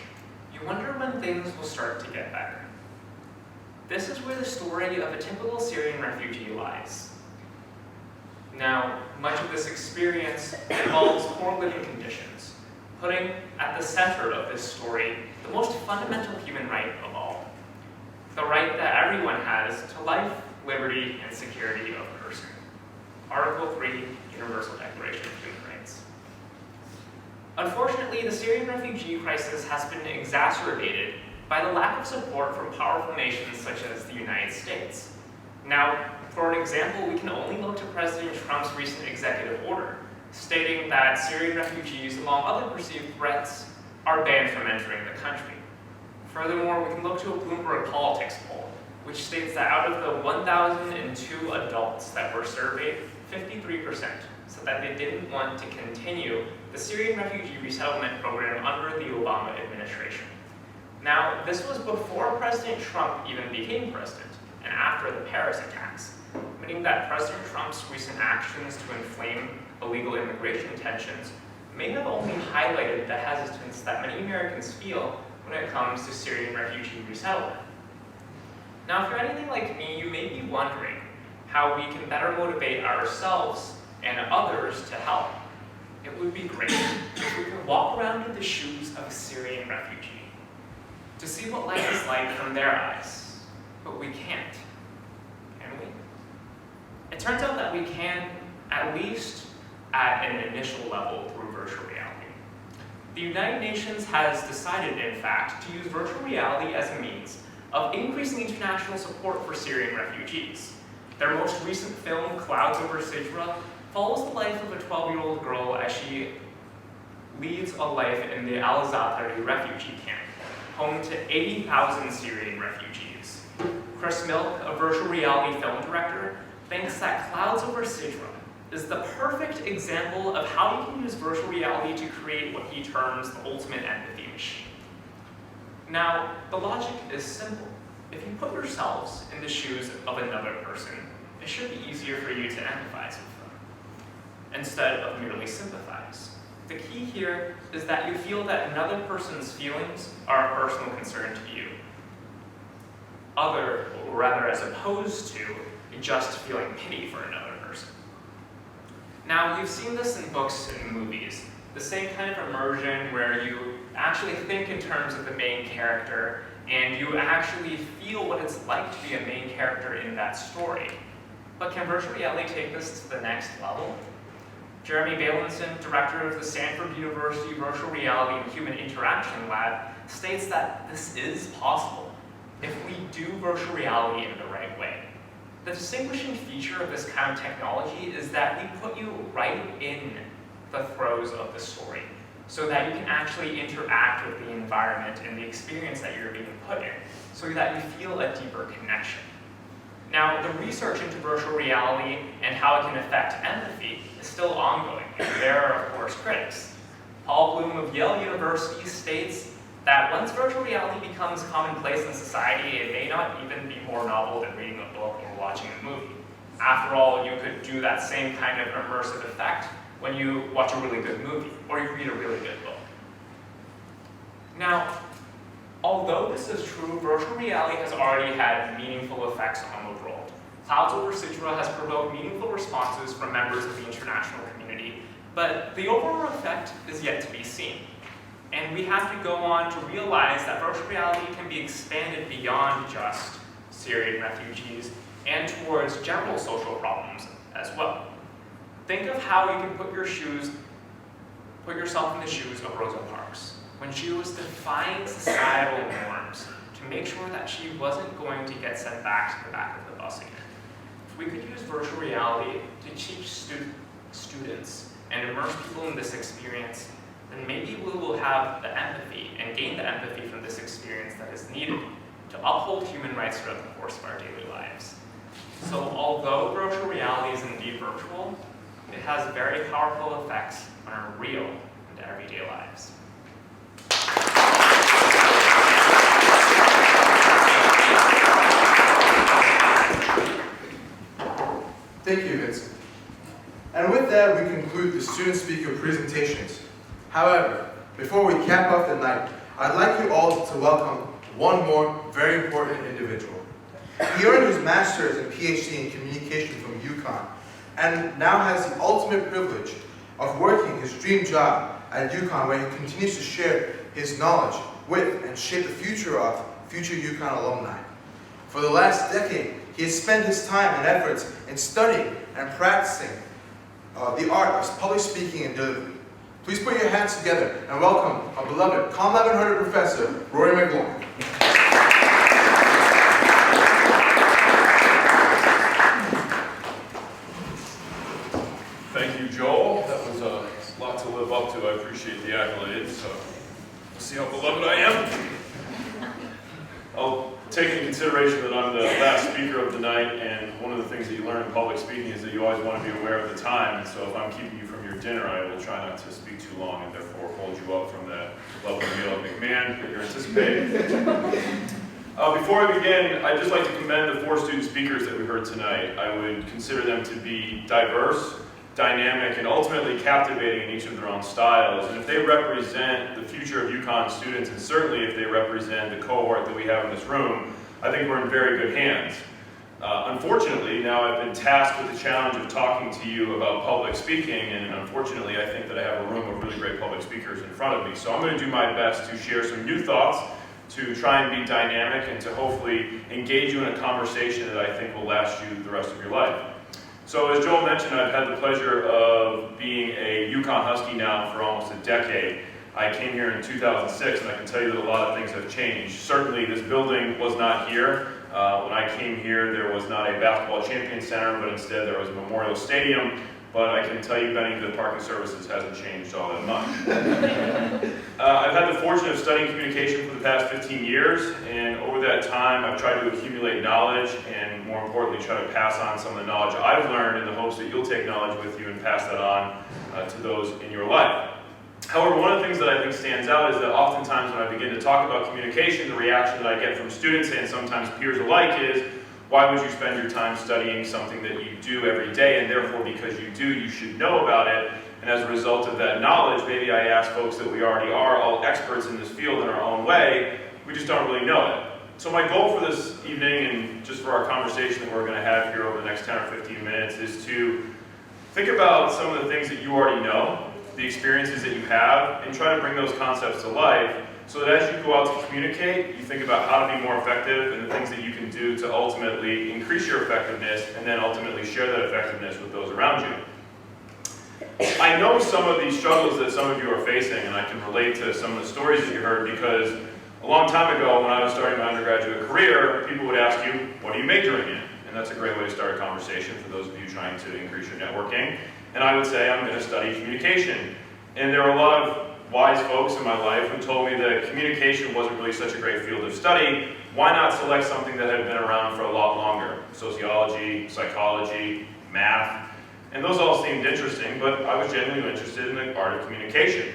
you wonder when things will start to get better. This is where the story of a typical Syrian refugee lies. Now, much of this experience involves poor living conditions, putting at the center of this story the most fundamental human right of all, the right that everyone has to life, liberty, and security of person. Article 3, Universal Declaration of Human Rights. Unfortunately, the Syrian refugee crisis has been exacerbated by the lack of support from powerful nations such as the United States. Now, for an example, we can only look to President Trump's recent executive order, stating that Syrian refugees, among other perceived threats, are banned from entering the country. Furthermore, we can look to a Bloomberg Politics poll, which states that out of the 1,002 adults that were surveyed, 53% said that they didn't want to continue the Syrian refugee resettlement program under the Obama administration. Now, this was before President Trump even became president, and after the Paris attacks, meaning that President Trump's recent actions to inflame illegal immigration tensions may have only highlighted the hesitance that many Americans feel when it comes to Syrian refugee resettlement. Now, if you're anything like me, you may be wondering how we can better motivate ourselves and others to help. It would be great if we could walk around in the shoes of a Syrian refugee to see what life is like from their eyes, but we can't, can we? It turns out that we can, at least at an initial level, through virtual reality. The United Nations has decided, in fact, to use virtual reality as a means of increasing international support for Syrian refugees. Their most recent film, Clouds Over Sidra, follows the life of a 12-year-old girl as she leads a life in the Al-Zatari refugee camp, home to 80,000 Syrian refugees. Chris Milk, a virtual reality film director, thinks that Clouds Over Sidra is the perfect example of how you can use virtual reality to create what he terms the ultimate empathy machine. Now, the logic is simple. If you put yourselves in the shoes of another person, it should be easier for you to empathize with them, instead of merely sympathize. The key here is that you feel that another person's feelings are a personal concern to you, as opposed to just feeling pity for another person. Now, you've seen this in books and movies, the same kind of immersion where you actually think in terms of the main character and you actually feel what it's like to be a main character in that story. But can virtual reality take this to the next level? Jeremy Bailenson, director of the Stanford University Virtual Reality and Human Interaction Lab, states that this is possible if we do virtual reality in the right way. The distinguishing feature of this kind of technology is that we put you right in the throes of the story, so that you can actually interact with the environment and the experience that you're being put in, so that you feel a deeper connection. Now, the research into virtual reality and how it can affect empathy is still ongoing, and there are, of course, critics. Paul Bloom of Yale University states that once virtual reality becomes commonplace in society, it may not even be more novel than reading a book or watching a movie. After all, you could do that same kind of immersive effect when you watch a really good movie, or you read a really good book. Now, although this is true, virtual reality has already had meaningful effects on the world. Clouds Over Sidra has provoked meaningful responses from members of the international community, but the overall effect is yet to be seen. And we have to go on to realize that virtual reality can be expanded beyond just Syrian refugees and towards general social problems as well. Think of how you can put yourself in the shoes of Rosa Parks when she was defying societal norms to make sure that she wasn't going to get sent back to the back of the bus again. If we could use virtual reality to teach students and immerse people in this experience, then maybe we will have the empathy and gain the empathy from this experience that is needed to uphold human rights throughout the course of our daily lives. So although virtual reality is indeed virtual, it has very powerful effects on our real and everyday lives. Thank you, Vincent. And with that, we conclude the student speaker presentations. However, before we cap off the night, I'd like you all to welcome one more very important individual. He earned his master's and PhD in communication from UConn, and now has the ultimate privilege of working his dream job at UConn, where he continues to share his knowledge with and shape the future of future UConn alumni. For the last decade, he has spent his time and efforts in studying and practicing the art of public speaking and delivery. Please put your hands together and welcome our beloved Com 1100 professor, Rory McGlone. Thank you, Joel. That was a lot to live up to. I appreciate the accolades. We'll see how beloved I am. I'll take into consideration that I'm the last speaker of the night, and one of the things that you learn in public speaking is that you always want to be aware of the time. And so if I'm keeping you from your dinner, I will try not to speak too long and therefore hold you up from that level of meal at McMahon that you're anticipating. Before I begin, I'd just like to commend the 4 student speakers that we heard tonight. I would consider them to be diverse, dynamic, and ultimately captivating in each of their own styles. And if they represent the future of UConn students, and certainly if they represent the cohort that we have in this room, I think we're in very good hands. Unfortunately, now I've been tasked with the challenge of talking to you about public speaking, and unfortunately I think that I have a room of really great public speakers in front of me. So I'm going to do my best to share some new thoughts, to try and be dynamic, and to hopefully engage you in a conversation that I think will last you the rest of your life. So as Joel mentioned, I've had the pleasure of being a UConn Husky now for almost a decade. I came here in 2006, and I can tell you that a lot of things have changed. Certainly this building was not here. When I came here, there was not a basketball champion center, but instead there was a memorial stadium. But I can tell you, Benny, that parking services hasn't changed all that much. I've had the fortune of studying communication for the past 15 years, and over that time I've tried to accumulate knowledge and, more importantly, try to pass on some of the knowledge I've learned in the hopes that you'll take knowledge with you and pass that on to those in your life. However, one of the things that I think stands out is that oftentimes when I begin to talk about communication, the reaction that I get from students and sometimes peers alike is, why would you spend your time studying something that you do every day, and therefore because you do, you should know about it, and as a result of that knowledge, maybe I ask folks that we already are all experts in this field in our own way, we just don't really know it. So my goal for this evening, and just for our conversation that we're going to have here over the next 10 or 15 minutes, is to think about some of the things that you already know, the experiences that you have, and try to bring those concepts to life, so that as you go out to communicate, you think about how to be more effective and the things that you can do to ultimately increase your effectiveness, and then ultimately share that effectiveness with those around you. I know some of these struggles that some of you are facing, and I can relate to some of the stories that you heard, because a long time ago when I was starting my undergraduate career, people would ask you, what are you majoring in? And that's a great way to start a conversation for those of you trying to increase your networking. And I would say, I'm going to study communication. And there were a lot of wise folks in my life who told me that communication wasn't really such a great field of study. Why not select something that had been around for a lot longer? Sociology, psychology, math. And those all seemed interesting, but I was genuinely interested in the art of communication.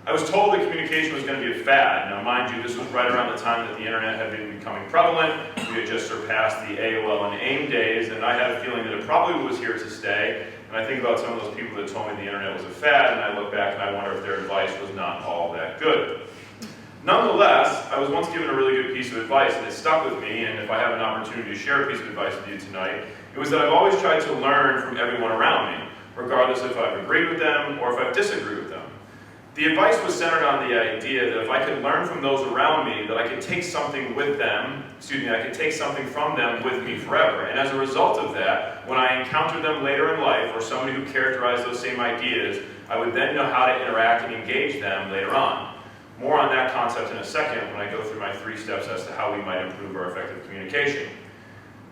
I was told that communication was going to be a fad. Now mind you, this was right around the time that the internet had been becoming prevalent. We had just surpassed the AOL and AIM days, and I had a feeling that it probably was here to stay. And I think about some of those people that told me the internet was a fad, and I look back and I wonder if their advice was not all that good. Nonetheless, I was once given a really good piece of advice, and it stuck with me, and if I have an opportunity to share a piece of advice with you tonight, it was that I've always tried to learn from everyone around me, regardless if I've agreed with them or if I've disagreed with them. The advice was centered on the idea that if I could learn from those around me, that I could take something with them, I could take something from them with me forever. And as a result of that, when I encountered them later in life, or somebody who characterized those same ideas, I would then know how to interact and engage them later on. More on that concept in a second when I go through my 3 steps as to how we might improve our effective communication.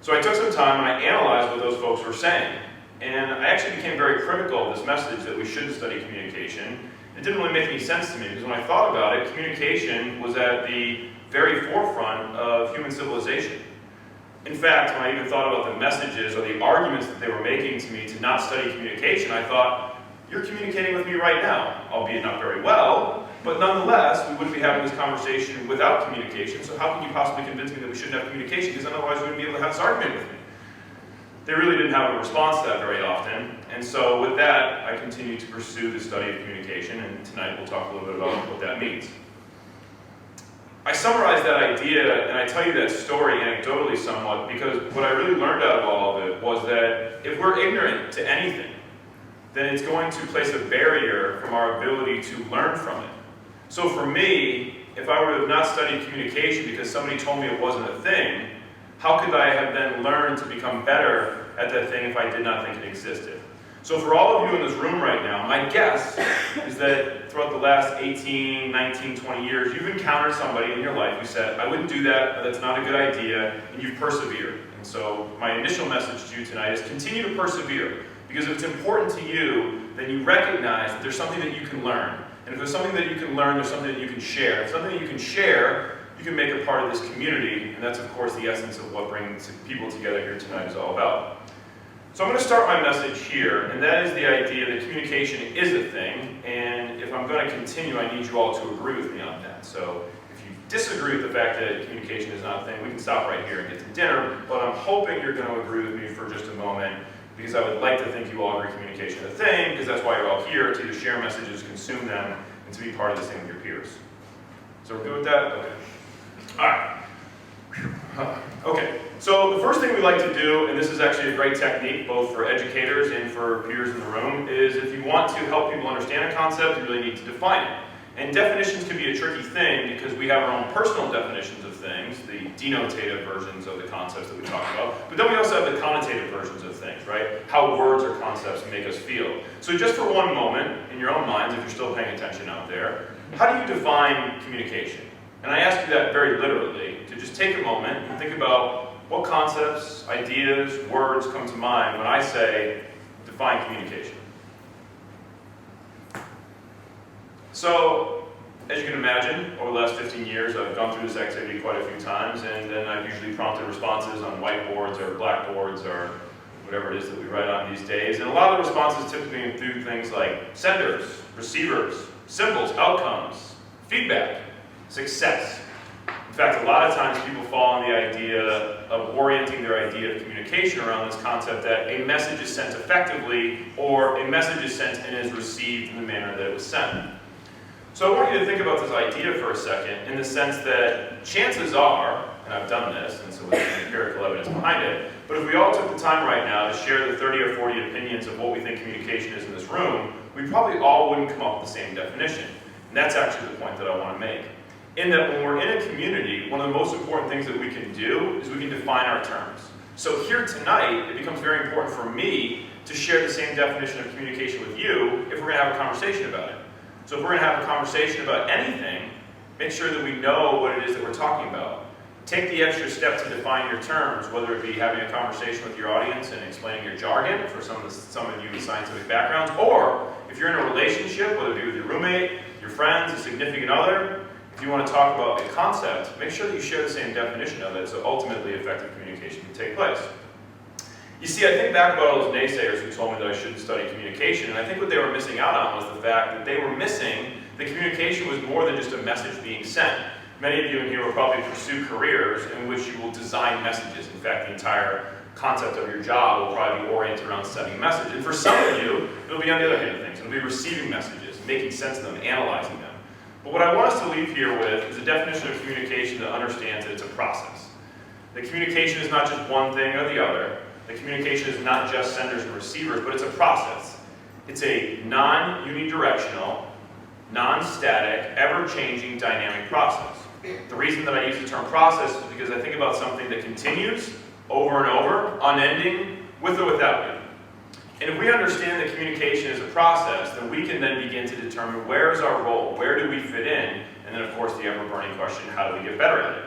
So I took some time and I analyzed what those folks were saying. And I actually became very critical of this message that we should study communication. It didn't really make any sense to me, because when I thought about it, communication was at the very forefront of human civilization. In fact, when I even thought about the messages or the arguments that they were making to me to not study communication, I thought, you're communicating with me right now, albeit not very well, but nonetheless, we wouldn't be having this conversation without communication, so how can you possibly convince me that we shouldn't have communication, because otherwise you wouldn't be able to have this argument with me. they really didn't have a response to that very often. And so with that, I continued to pursue the study of communication, and tonight we'll talk a little bit about what that means. I summarize that idea, and I tell you that story anecdotally somewhat, because what I really learned out of all of it was that if we're ignorant to anything, then it's going to place a barrier from our ability to learn from it. So for me, if I would have not studied communication because somebody told me it wasn't a thing, how could I have then learned to become better at that thing if I did not think it existed? So for all of you in this room right now, my guess is that throughout the last 18, 19, 20 years, you've encountered somebody in your life who said, I wouldn't do that, that's not a good idea, and you've persevered. And so my initial message to you tonight is continue to persevere, because if it's important to you, then you recognize that there's something that you can learn. And if there's something that you can learn, there's something that you can share. If something that you can share, you can make a part of this community, and that's of course the essence of what brings people together here tonight is all about. So I'm going to start my message here, and that is the idea that communication is a thing, and if I'm going to continue, I need you all to agree with me on that. So if you disagree with the fact that communication is not a thing, we can stop right here and get to dinner, but I'm hoping you're going to agree with me for just a moment, because I would like to think you all agree communication is a thing, because that's why you're all here, to either share messages, consume them, and to be part of this thing with your peers. So we're good with that? Okay. All right. Okay, so the first thing we like to do, and this is actually a great technique both for educators and for peers in the room, is if you want to help people understand a concept, you really need to define it. And definitions can be a tricky thing because we have our own personal definitions of things, the denotative versions of the concepts that we talk about, but then we also have the connotative versions of things, right? How words or concepts make us feel. So just for one moment, in your own minds, if you're still paying attention out there, how do you define communication? And I ask you that very literally, to just take a moment and think about what concepts, ideas, words come to mind when I say define communication. So, as you can imagine, over the last 15 years, I've gone through this activity quite a few times, and then I've usually prompted responses on whiteboards or blackboards or whatever it is that we write on these days. And a lot of the responses typically include things like senders, receivers, symbols, outcomes, feedback, success. In fact, a lot of times people fall on the idea of orienting their idea of communication around this concept that a message is sent effectively or a message is sent and is received in the manner that it was sent. So I want you to think about this idea for a second in the sense that chances are, and I've done this, and so there's empirical evidence behind it, but if we all took the time right now to share the 30 or 40 opinions of what we think communication is in this room, we probably all wouldn't come up with the same definition. And that's actually the point that I want to make. In that when we're in a community, one of the most important things that we can do is we can define our terms. So here tonight, it becomes very important for me to share the same definition of communication with you if we're going to have a conversation about it. So if we're going to have a conversation about anything, make sure that we know what it is that we're talking about. Take the extra step to define your terms, whether it be having a conversation with your audience and explaining your jargon for some of you with scientific backgrounds, or if you're in a relationship, whether it be with your roommate, your friends, a significant other, if you want to talk about a concept, make sure that you share the same definition of it so ultimately effective communication can take place. You see, I think back about all those naysayers who told me that I shouldn't study communication, and I think what they were missing out on was the fact that they were missing that communication was more than just a message being sent. Many of you in here will probably pursue careers in which you will design messages. In fact, the entire concept of your job will probably be oriented around sending messages. And for some of you, it'll be on the other hand of things. It'll be receiving messages, making sense of them, analyzing them. But what I want us to leave here with is a definition of communication that understands that it's a process. That communication is not just one thing or the other. That communication is not just senders and receivers, but it's a process. It's a non-unidirectional, non-static, ever-changing dynamic process. The reason that I use the term process is because I think about something that continues over and over, unending, with or without you. And if we understand that communication is a process, then we can then begin to determine where is our role, where do we fit in, and then of course the ever-burning question, how do we get better at it?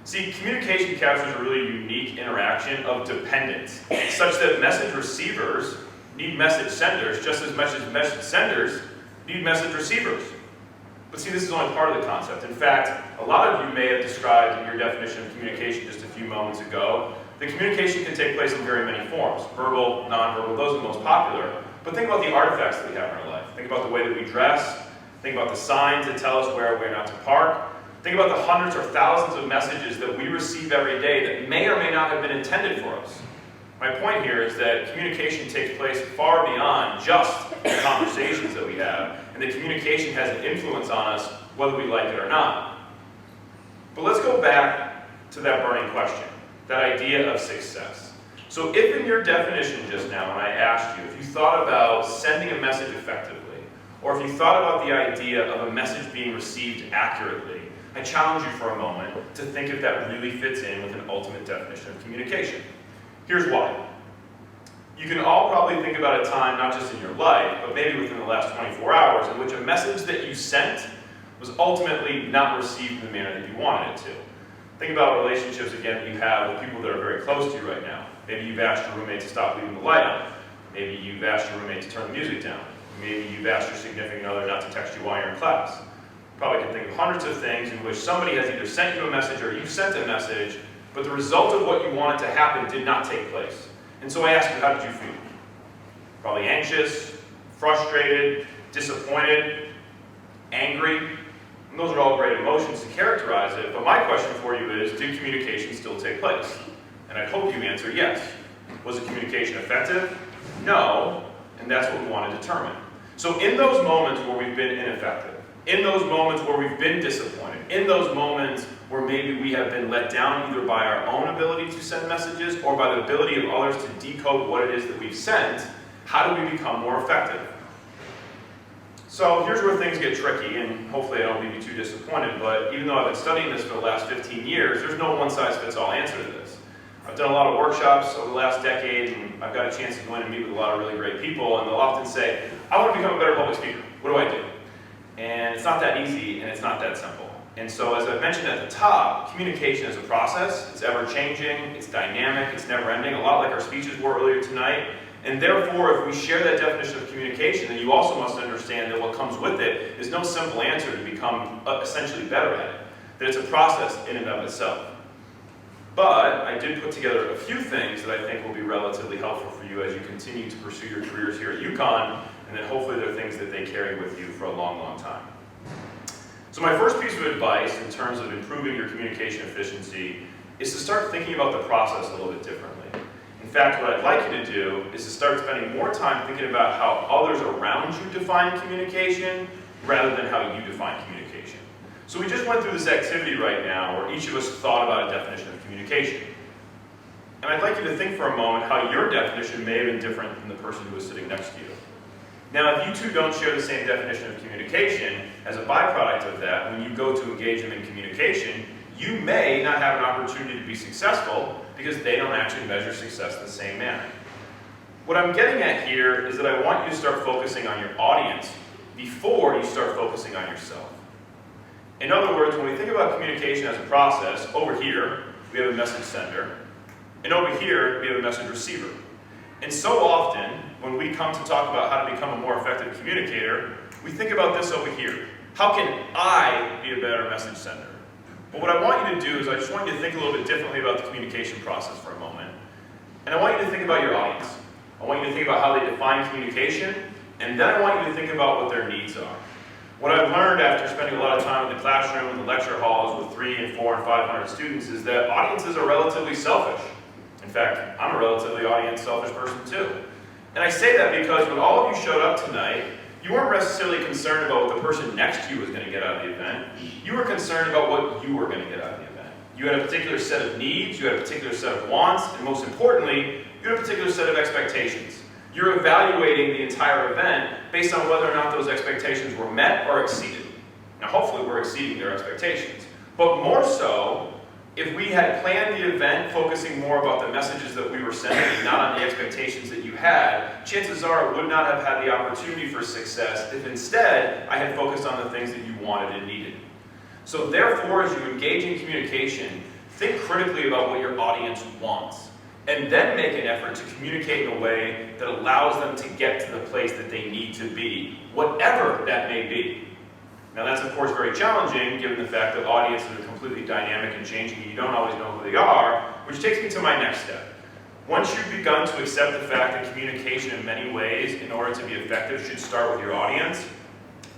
See, communication captures a really unique interaction of dependence, such that message receivers need message senders just as much as message senders need message receivers. But see, this is only part of the concept. In fact, a lot of you may have described in your definition of communication just a few moments ago that communication can take place in very many forms. Verbal, nonverbal, those are the most popular. But think about the artifacts that we have in our life. Think about the way that we dress. Think about the signs that tell us where we're not to park. Think about the hundreds or thousands of messages that we receive every day that may or may not have been intended for us. My point here is that communication takes place far beyond just the conversations that we have, and that communication has an influence on us whether we like it or not. But let's go back to that burning question, that idea of success. So if in your definition just now, when I asked you, if you thought about sending a message effectively, or if you thought about the idea of a message being received accurately, I challenge you for a moment to think if that really fits in with an ultimate definition of communication. Here's why. You can all probably think about a time, not just in your life, but maybe within the last 24 hours, in which a message that you sent was ultimately not received in the manner that you wanted it to. Think about relationships, again, that you have with people that are very close to you right now. Maybe you've asked your roommate to stop leaving the light on. Maybe you've asked your roommate to turn the music down. Maybe you've asked your significant other not to text you while you're in class. Probably can think of hundreds of things in which somebody has either sent you a message or you sent a message, but the result of what you wanted to happen did not take place. And so I ask you, how did you feel? Probably anxious, frustrated, disappointed, angry. And those are all great emotions to characterize it, but my question for you is, did communication still take place? And I hope you answer yes. Was the communication effective? No, and that's what we want to determine. So in those moments where we've been ineffective, in those moments where we've been disappointed, in those moments where maybe we have been let down either by our own ability to send messages or by the ability of others to decode what it is that we've sent, how do we become more effective? So here's where things get tricky, and hopefully I don't leave you too disappointed, but even though I've been studying this for the last 15 years, there's no one-size-fits-all answer to this. I've done a lot of workshops over the last decade, and I've got a chance to go in and meet with a lot of really great people, and they'll often say, I want to become a better public speaker. What do I do? And it's not that easy, and it's not that simple. And so, as I mentioned at the top, communication is a process. It's ever-changing, it's dynamic, it's never-ending, a lot like our speeches were earlier tonight. And therefore, if we share that definition of communication, then you also must understand that what comes with it is no simple answer to become essentially better at it. That it's a process in and of itself. But I did put together a few things that I think will be relatively helpful for you as you continue to pursue your careers here at UConn, and then hopefully they're things that they carry with you for a long, long time. So my first piece of advice in terms of improving your communication efficiency is to start thinking about the process a little bit differently. In fact, what I'd like you to do is to start spending more time thinking about how others around you define communication rather than how you define communication. So we just went through this activity right now where each of us thought about a definition of communication. And I'd like you to think for a moment how your definition may have been different than the person who was sitting next to you. Now, if you two don't share the same definition of communication, as a byproduct of that, when you go to engage them in communication, you may not have an opportunity to be successful because they don't actually measure success in the same manner. What I'm getting at here is that I want you to start focusing on your audience before you start focusing on yourself. In other words, when we think about communication as a process, over here, we have a message sender, and over here, we have a message receiver. And so often, when we come to talk about how to become a more effective communicator, we think about this over here. How can I be a better message sender? But what I want you to do is I just want you to think a little bit differently about the communication process for a moment. And I want you to think about your audience. I want you to think about how they define communication, and then I want you to think about what their needs are. What I've learned after spending a lot of time in the classroom and the lecture halls with 300 and 400 and 500 students is that audiences are relatively selfish. In fact, I'm a relatively audience-selfish person too. And I say that because when all of you showed up tonight, you weren't necessarily concerned about what the person next to you was going to get out of the event. You were concerned about what you were going to get out of the event. You had a particular set of needs, you had a particular set of wants, and most importantly, you had a particular set of expectations. You're evaluating the entire event based on whether or not those expectations were met or exceeded. Now, hopefully we're exceeding their expectations. But more so, if we had planned the event focusing more about the messages that we were sending and not on the expectations that you had, chances are it would not have had the opportunity for success if instead I had focused on the things that you wanted and needed. So therefore, as you engage in communication, think critically about what your audience wants, and then make an effort to communicate in a way that allows them to get to the place that they need to be, whatever that may be. Now that's of course very challenging given the fact that audiences are completely dynamic and changing and you don't always know who they are, which takes me to my next step. Once you've begun to accept the fact that communication in many ways, in order to be effective, should start with your audience,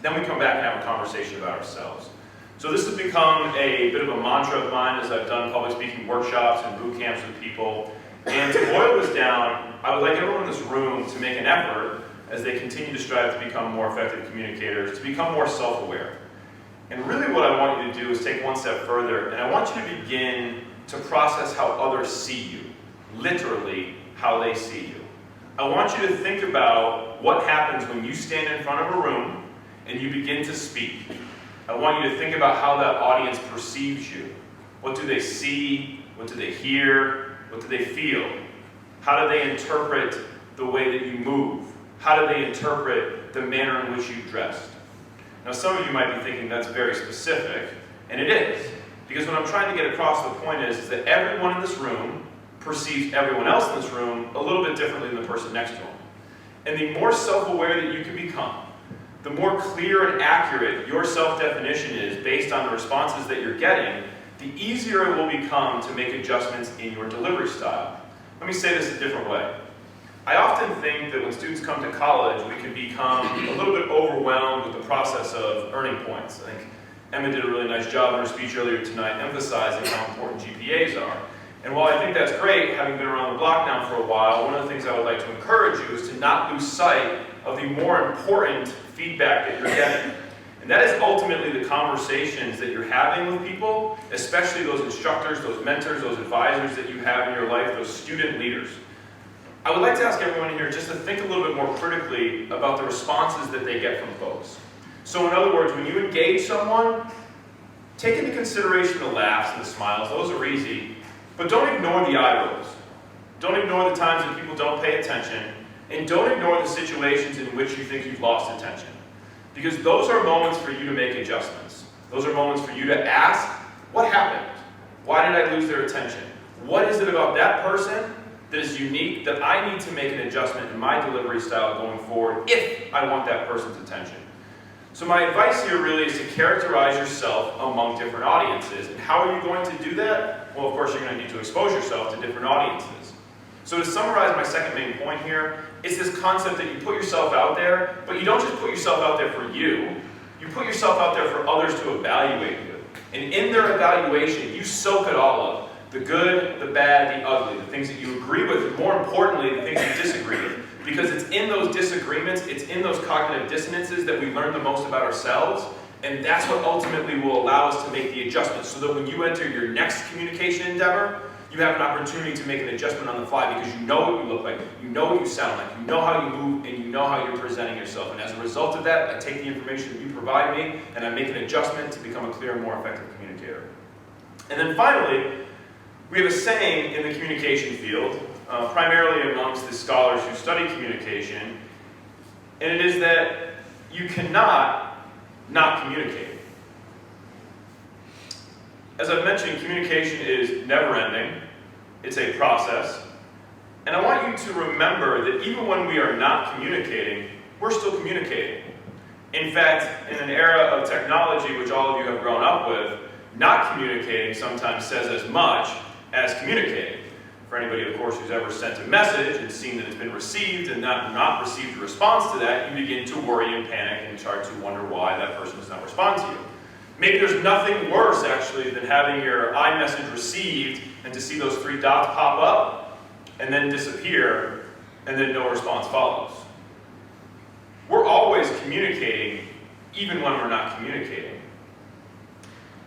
then we come back and have a conversation about ourselves. So this has become a bit of a mantra of mine as I've done public speaking workshops and boot camps with people, And to boil this down, I would like everyone in this room to make an effort as they continue to strive to become more effective communicators, to become more self-aware. And really what I want you to do is take one step further, and I want you to begin to process how others see you, literally how they see you. I want you to think about what happens when you stand in front of a room and you begin to speak. I want you to think about how that audience perceives you. What do they see? What do they hear? What do they feel? How do they interpret the way that you move? How do they interpret the manner in which you dressed? Now, some of you might be thinking that's very specific, and it is. Because what I'm trying to get across the point is that everyone in this room perceives everyone else in this room a little bit differently than the person next to them. And the more self-aware that you can become, the more clear and accurate your self-definition is based on the responses that you're getting, the easier it will become to make adjustments in your delivery style. Let me say this a different way. I often think that when students come to college, we can become a little bit overwhelmed with the process of earning points. I think Emma did a really nice job in her speech earlier tonight emphasizing how important GPAs are. And while I think that's great, having been around the block now for a while, one of the things I would like to encourage you is to not lose sight of the more important feedback that you're getting. And that is ultimately the conversations that you're having with people, especially those instructors, those mentors, those advisors that you have in your life, those student leaders. I would like to ask everyone here just to think a little bit more critically about the responses that they get from folks. So in other words, when you engage someone, take into consideration the laughs and the smiles. Those are easy. But don't ignore the eye rolls. Don't ignore the times that people don't pay attention. And don't ignore the situations in which you think you've lost attention. Because those are moments for you to make adjustments. Those are moments for you to ask, what happened? Why did I lose their attention? What is it about that person that is unique that I need to make an adjustment in my delivery style going forward if I want that person's attention? So my advice here really is to characterize yourself among different audiences. And how are you going to do that? Well, of course, you're going to need to expose yourself to different audiences. So to summarize my second main point here, it's this concept that you put yourself out there, but you don't just put yourself out there for you. You put yourself out there for others to evaluate you. And in their evaluation, you soak it all up. The good, the bad, the ugly, the things that you agree with, and more importantly, the things you disagree with. Because it's in those disagreements, it's in those cognitive dissonances that we learn the most about ourselves, and that's what ultimately will allow us to make the adjustments so that when you enter your next communication endeavor, you have an opportunity to make an adjustment on the fly because you know what you look like, you know what you sound like, you know how you move, and you know how you're presenting yourself. And as a result of that, I take the information that you provide me, and I make an adjustment to become a clearer, more effective communicator. And then finally, we have a saying in the communication field, primarily amongst the scholars who study communication, and it is that you cannot not communicate. As I've mentioned, communication is never-ending. It's a process. And I want you to remember that even when we are not communicating, we're still communicating. In fact, in an era of technology, which all of you have grown up with, not communicating sometimes says as much as communicating. For anybody, of course, who's ever sent a message and seen that it's been received and not received a response to that, you begin to worry and panic and start to wonder why that person does not respond to you. Maybe there's nothing worse, actually, than having your iMessage received and to see those 3 dots pop up and then disappear and then no response follows. We're always communicating even when we're not communicating.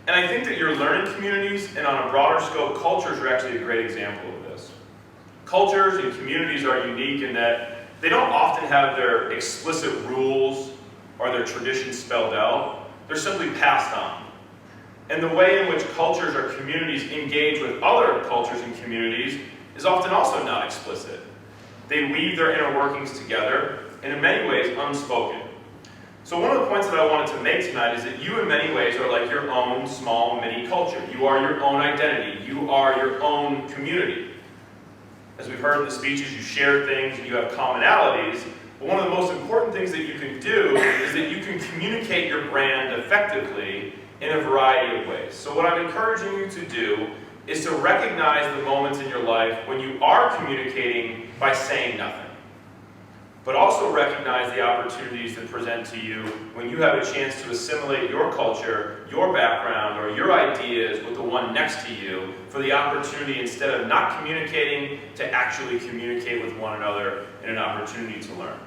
And I think that your learning communities and on a broader scope, cultures are actually a great example of this. Cultures and communities are unique in that they don't often have their explicit rules or their traditions spelled out. They're simply passed on. And the way in which cultures or communities engage with other cultures and communities is often also not explicit. They weave their inner workings together, and in many ways, unspoken. So one of the points that I wanted to make tonight is that you in many ways are like your own small mini culture. You are your own identity. You are your own community. As we've heard in the speeches, you share things and you have commonalities. But one of the most important things that you can do is that you can communicate your brand effectively in a variety of ways. So what I'm encouraging you to do is to recognize the moments in your life when you are communicating by saying nothing. but also recognize the opportunities that present to you when you have a chance to assimilate your culture, your background, or your ideas with the one next to you for the opportunity, instead of not communicating, to actually communicate with one another in an opportunity to learn.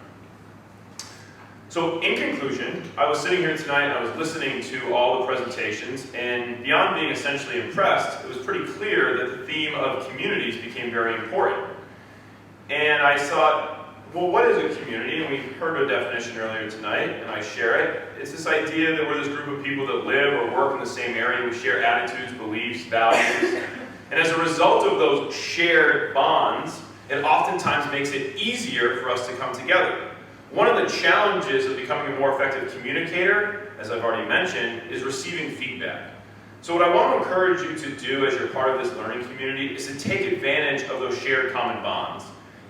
So in conclusion, I was sitting here tonight and I was listening to all the presentations, and beyond being essentially impressed, it was pretty clear that the theme of communities became very important. And I thought, well, what is a community? And we heard a definition earlier tonight, and I share it. It's this idea that we're this group of people that live or work in the same area. We share attitudes, beliefs, values. And as a result of those shared bonds, it oftentimes makes it easier for us to come together. One of the challenges of becoming a more effective communicator, as I've already mentioned, is receiving feedback. So what I want to encourage you to do as you're part of this learning community is to take advantage of those shared common bonds.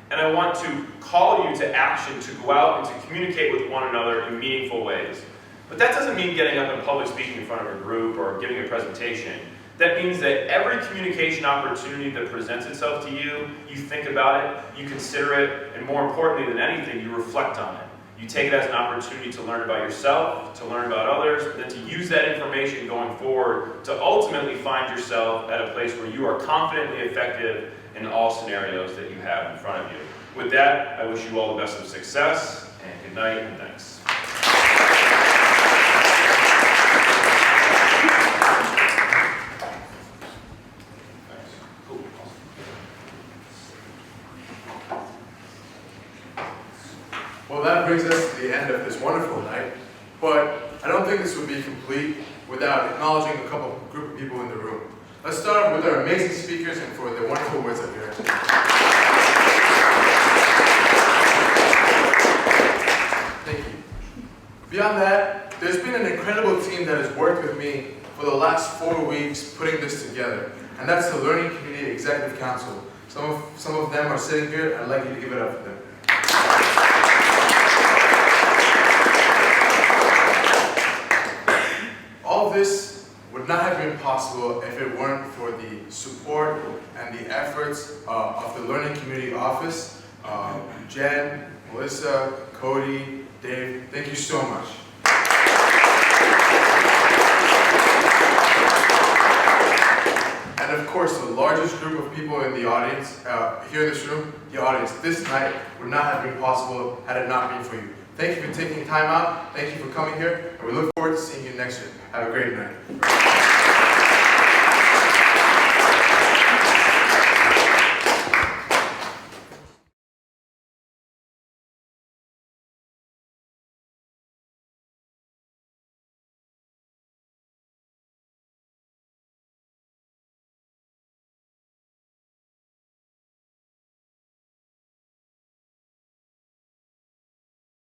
And I want to call you to action to go out and to communicate with one another in meaningful ways. But that doesn't mean getting up and public speaking in front of a group or giving a presentation. That means that every communication opportunity that presents itself to you, you think about it, you consider it, and more importantly than anything, you reflect on it. You take it as an opportunity to learn about yourself, to learn about others, and then to use that information going forward to ultimately find yourself at a place where you are confidently effective in all scenarios that you have in front of you. With that, I wish you all the best of success, and good night, and thanks. Well, that brings us to the end of this wonderful night, but I don't think this would be complete without acknowledging a group of people in the room. Let's start with our amazing speakers and for the wonderful words that we heard today. Thank you. Beyond that, there's been an incredible team that has worked with me for the last 4 weeks putting this together, and that's the Learning Community Executive Council. Some of them are sitting here. I'd like you to give it up for them. All this would not have been possible if it weren't for the support and the efforts of the Learning Community Office. Jen, Melissa, Cody, Dave, thank you so much. And of course, the largest group of people in the audience, here in this room, the audience this night would not have been possible had it not been for you. Thank you for taking time out. Thank you for coming here. And we look forward to seeing you next year. Have a great night.